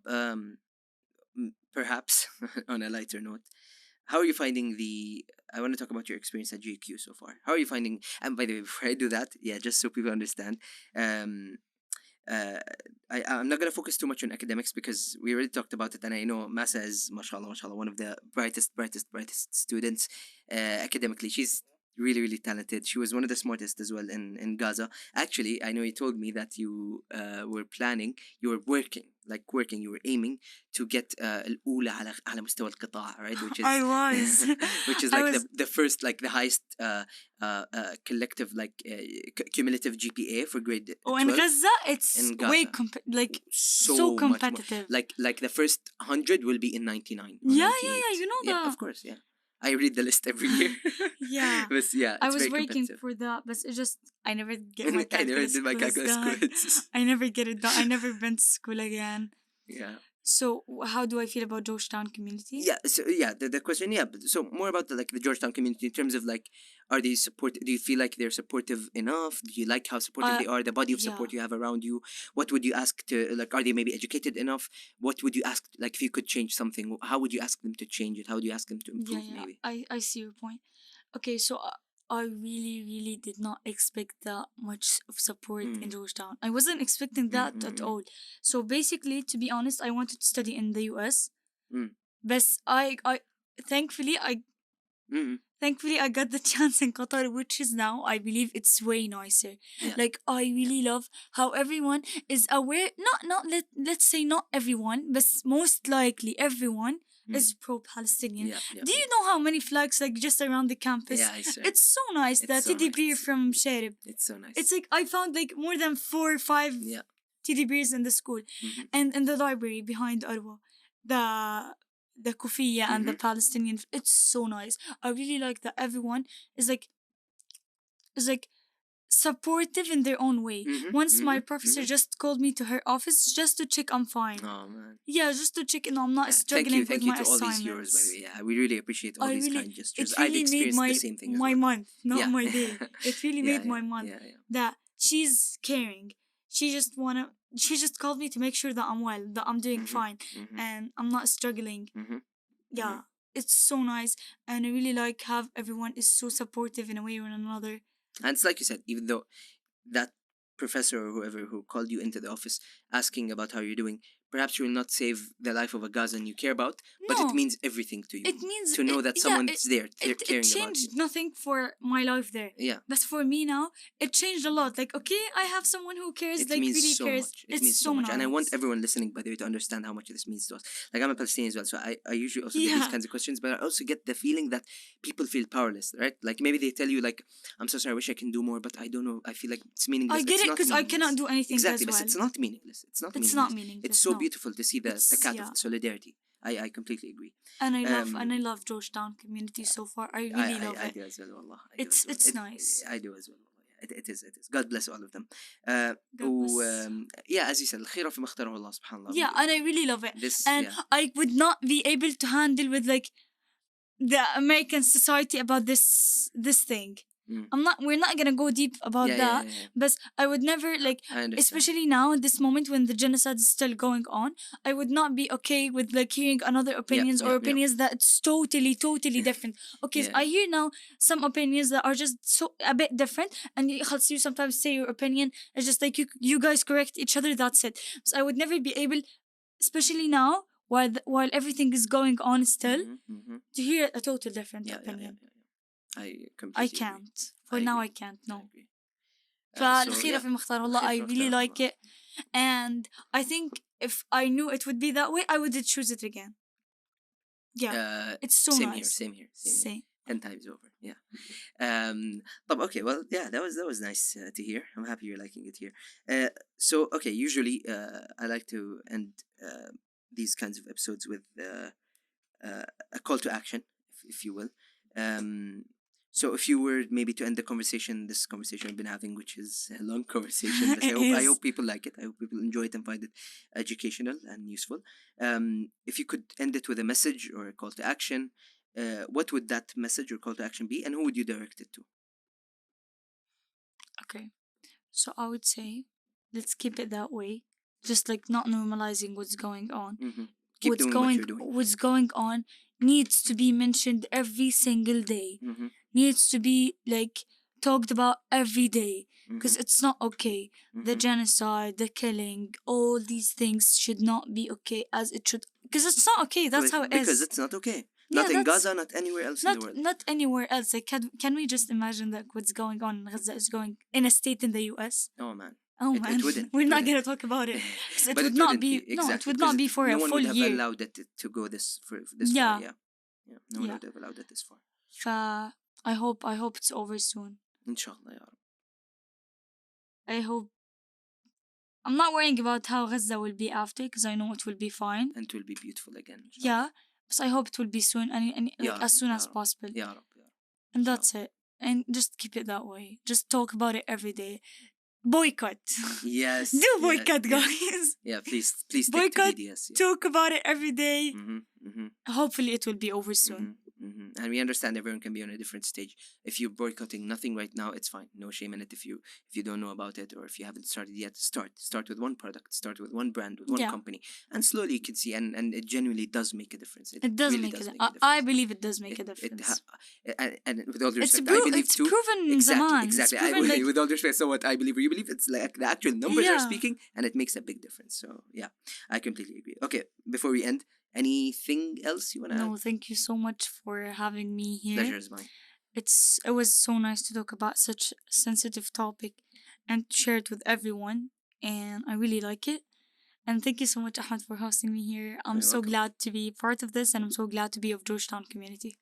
H: perhaps on a lighter note, how are you finding I want to talk about your experience at GQ so far. How are you finding, and by the way, before I do that, just so people understand, I'm not going to focus too much on academics because we already talked about it, and I know Masa is, mashallah, one of the brightest students academically. She's really, really talented. She was one of the smartest as well in Gaza. Actually, I know you told me that you were aiming to get الأولى على مستوى القطاع, right? Which is
I: I was.
H: which is like the first, like the highest collective, like cumulative GPA for grade 12.
I: In Gaza, it's way so competitive.
H: Like the first 100 will be in 99.
I: Yeah, you know that.
H: Of course, yeah. I read the list every year. But
I: I was working for that, but it just I never get my calculus.
H: I never did my calculus quiz.
I: I never get it done. I never went to school again.
H: Yeah.
I: So how do I feel about Georgetown community?
H: Yeah. So the question. So more about the Georgetown community in terms of like, are they supportive? Do you feel like they're supportive enough? Do you like how supportive they are? The body of support you have around you. What would you ask to like? Are they maybe educated enough? What would you ask like if you could change something? How would you ask them to change it? How would you ask them to improve? Maybe.
I: I see your point. Okay, so I really, really did not expect that much of support in Georgetown. I wasn't expecting that at all. So basically, to be honest, I wanted to study in the US. But I thankfully I got the chance in Qatar, which is now, I believe it's way nicer.
H: Yeah.
I: Like, I really love how everyone is aware, let's say not everyone, but most likely everyone is pro-Palestinian.
H: Yeah.
I: Do you know how many flags like just around the campus?
H: Yeah, I see.
I: It's so nice. That teddy bear from Sharib.
H: It's so nice.
I: It's like I found like more than 4 or 5 teddy bears in the school. And in the library behind Arwa, the kufiya and the Palestinian. It's so nice. I really like that everyone is like supportive in their own way. Once my professor just called me to her office just to check I'm fine.
H: Oh man.
I: Yeah, just to check I'm not struggling
H: Thank
I: with
H: you
I: my
H: to all these
I: assignments.
H: viewers, by the way. Yeah, we really appreciate all these kind gestures.
I: It
H: I've
I: really made
H: experienced the same thing as
I: my
H: well.
I: month, not
H: Yeah.
I: my day. It really made my month
H: Yeah.
I: that she's caring. She just called me to make sure that I'm well, that I'm doing fine, and I'm not struggling. Yeah, it's so nice, and I really like how everyone is so supportive in a way or another.
H: And it's like you said, even though that professor or whoever who called you into the office asking about how you're doing, perhaps you will not save the life of a Gazan you care about, but it means everything to you.
I: It means
H: to know that someone's there caring
I: it
H: about
I: changed
H: you.
I: nothing for my life there.
H: Yeah.
I: But for me now, it changed a lot. Like, okay, I have someone who cares,
H: It
I: like
H: means
I: really
H: so
I: cares.
H: much. It
I: It's
H: means so
I: so
H: much.
I: nice.
H: And I want everyone listening, by the way, to understand how much this means to us. Like, I'm a Palestinian as well, so I usually also get these kinds of questions, but I also get the feeling that people feel powerless, right? Like, maybe they tell you, like, I'm so sorry, I wish I can do more, but I don't know. I feel like it's meaningless.
I: I get
H: It's
I: it
H: not
I: because I
H: meaningless.
I: cannot do anything
H: Exactly,
I: as
H: but
I: well.
H: it's not meaningless. It's not meaningless. It's so beautiful to see the cat of solidarity. I completely agree.
I: And I love Georgetown community so far. I really love it.
H: I do as well, wallah.
I: It's nice.
H: I do as well. It is. God bless all of them. Yeah, as you said, الخير فيما اختاره الله سبحان الله.
I: Yeah, and I really love it. I would not be able to handle with like the American society about this thing. We're not gonna go deep about that. But I would never like, especially now at this moment when the genocide is still going on, I would not be okay with like hearing another opinions or opinions that it's totally different. Okay, so I hear now some opinions that are just so a bit different, and you sometimes say your opinion. It's just like you guys correct each other. That's it. So I would never be able, especially now while everything is going on still, to hear a total different opinion. I can't. For now, I can't. No. فالخير في مختار الله. I really like it, and I think if I knew it would be that way, I would choose it again. Yeah, it's so nice.
H: Same here. 10 times over. Yeah. طب okay, well, yeah, that was nice to hear. I'm happy you're liking it here. So okay, usually I like to end these kinds of episodes with a call to action, if you will. So if you were maybe to end this conversation we've been having, which is a long conversation, but I hope people like it. I hope people enjoy it and find it educational and useful. If you could end it with a message or a call to action, what would that message or call to action be, and who would you direct it to?
I: Okay, so I would say let's keep it that way. Just like not normalizing what's going on.
H: Keep doing what you're doing.
I: What's going on needs to be mentioned every single day. Needs to be like talked about every day, because it's not okay. The genocide, the killing, all these things should not be okay as it should, because it's not okay. That's how it is.
H: Because it's not okay. Not in Gaza, not anywhere else in the world.
I: Not anywhere else. Like, can we just imagine that what's going on in Gaza is going in a state in the US?
H: Oh man.
I: It wouldn't. We're not gonna talk about it. It would not be. No, it would not be for a full year.
H: No one would have allowed it to go this far. Yeah. No one would have allowed it this far.
I: I hope it's over soon.
H: Inshallah, ya Rab.
I: I hope. I'm not worrying about how Gaza will be after, because I know it will be fine.
H: And it will be beautiful again.
I: Inshallah. Yeah, but I hope it will be soon, and like, as soon as possible.
H: Ya Rab.
I: And that's it. And just keep it that way. Just talk about it every day. Boycott.
H: Yes.
I: Do boycott, guys.
H: Yeah, please
I: boycott.
H: Stick to BDS,
I: Talk about it every day. Hopefully it will be over soon.
H: And we understand everyone can be on a different stage. If you're boycotting nothing right now, it's fine. No shame in it. If you don't know about it, or if you haven't started yet, start with one product, start with one brand, with one company, and slowly you can see, and it genuinely does make a difference.
I: It does really make a difference. I believe it does make a difference.
H: And with all due respect, I believe
I: it's
H: too.
I: Proven
H: Exactly. With all due respect, so what I believe or you believe, it's like the actual numbers are speaking, and it makes a big difference. So yeah, I completely agree. Okay, before we end, anything else you want to add?
I: No, thank you so much for having me here.
H: Pleasure is mine.
I: It was so nice to talk about such a sensitive topic and share it with everyone, and I really like it. And thank you so much, Ahmed, for hosting me here. I'm so glad to be part of this, and I'm so glad to be of Georgetown community.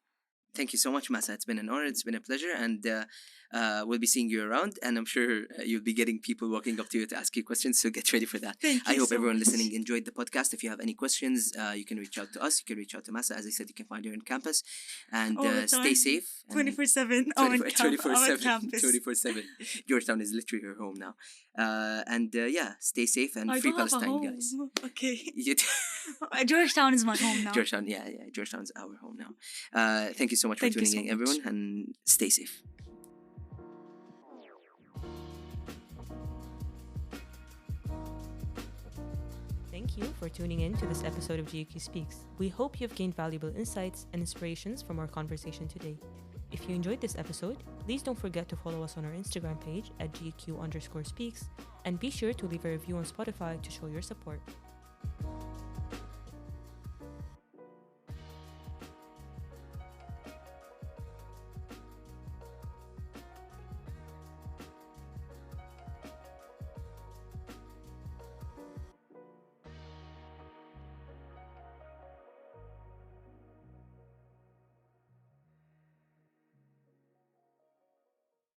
H: Thank you so much, Masa. It's been an honor. It's been a pleasure. And we'll be seeing you around. And I'm sure you'll be getting people walking up to you to ask you questions. So get ready for that. I hope everyone listening enjoyed the podcast. If you have any questions, you can reach out to us. You can reach out to Masa. As I said, you can find her on campus. And stay safe.
I: 24/7 on campus.
H: 24/7. Georgetown is literally her home now. Stay safe and free Palestine, guys.
I: Okay. Georgetown is my home now.
H: Georgetown, Georgetown's our home now. Thank you so much for tuning in, everyone, and stay safe.
A: Thank you for tuning in to this episode of GQ Speaks. We hope you've gained valuable insights and inspirations from our conversation today. If you enjoyed this episode, please don't forget to follow us on our Instagram page at GQ_speaks, and be sure to leave a review on Spotify to show your support.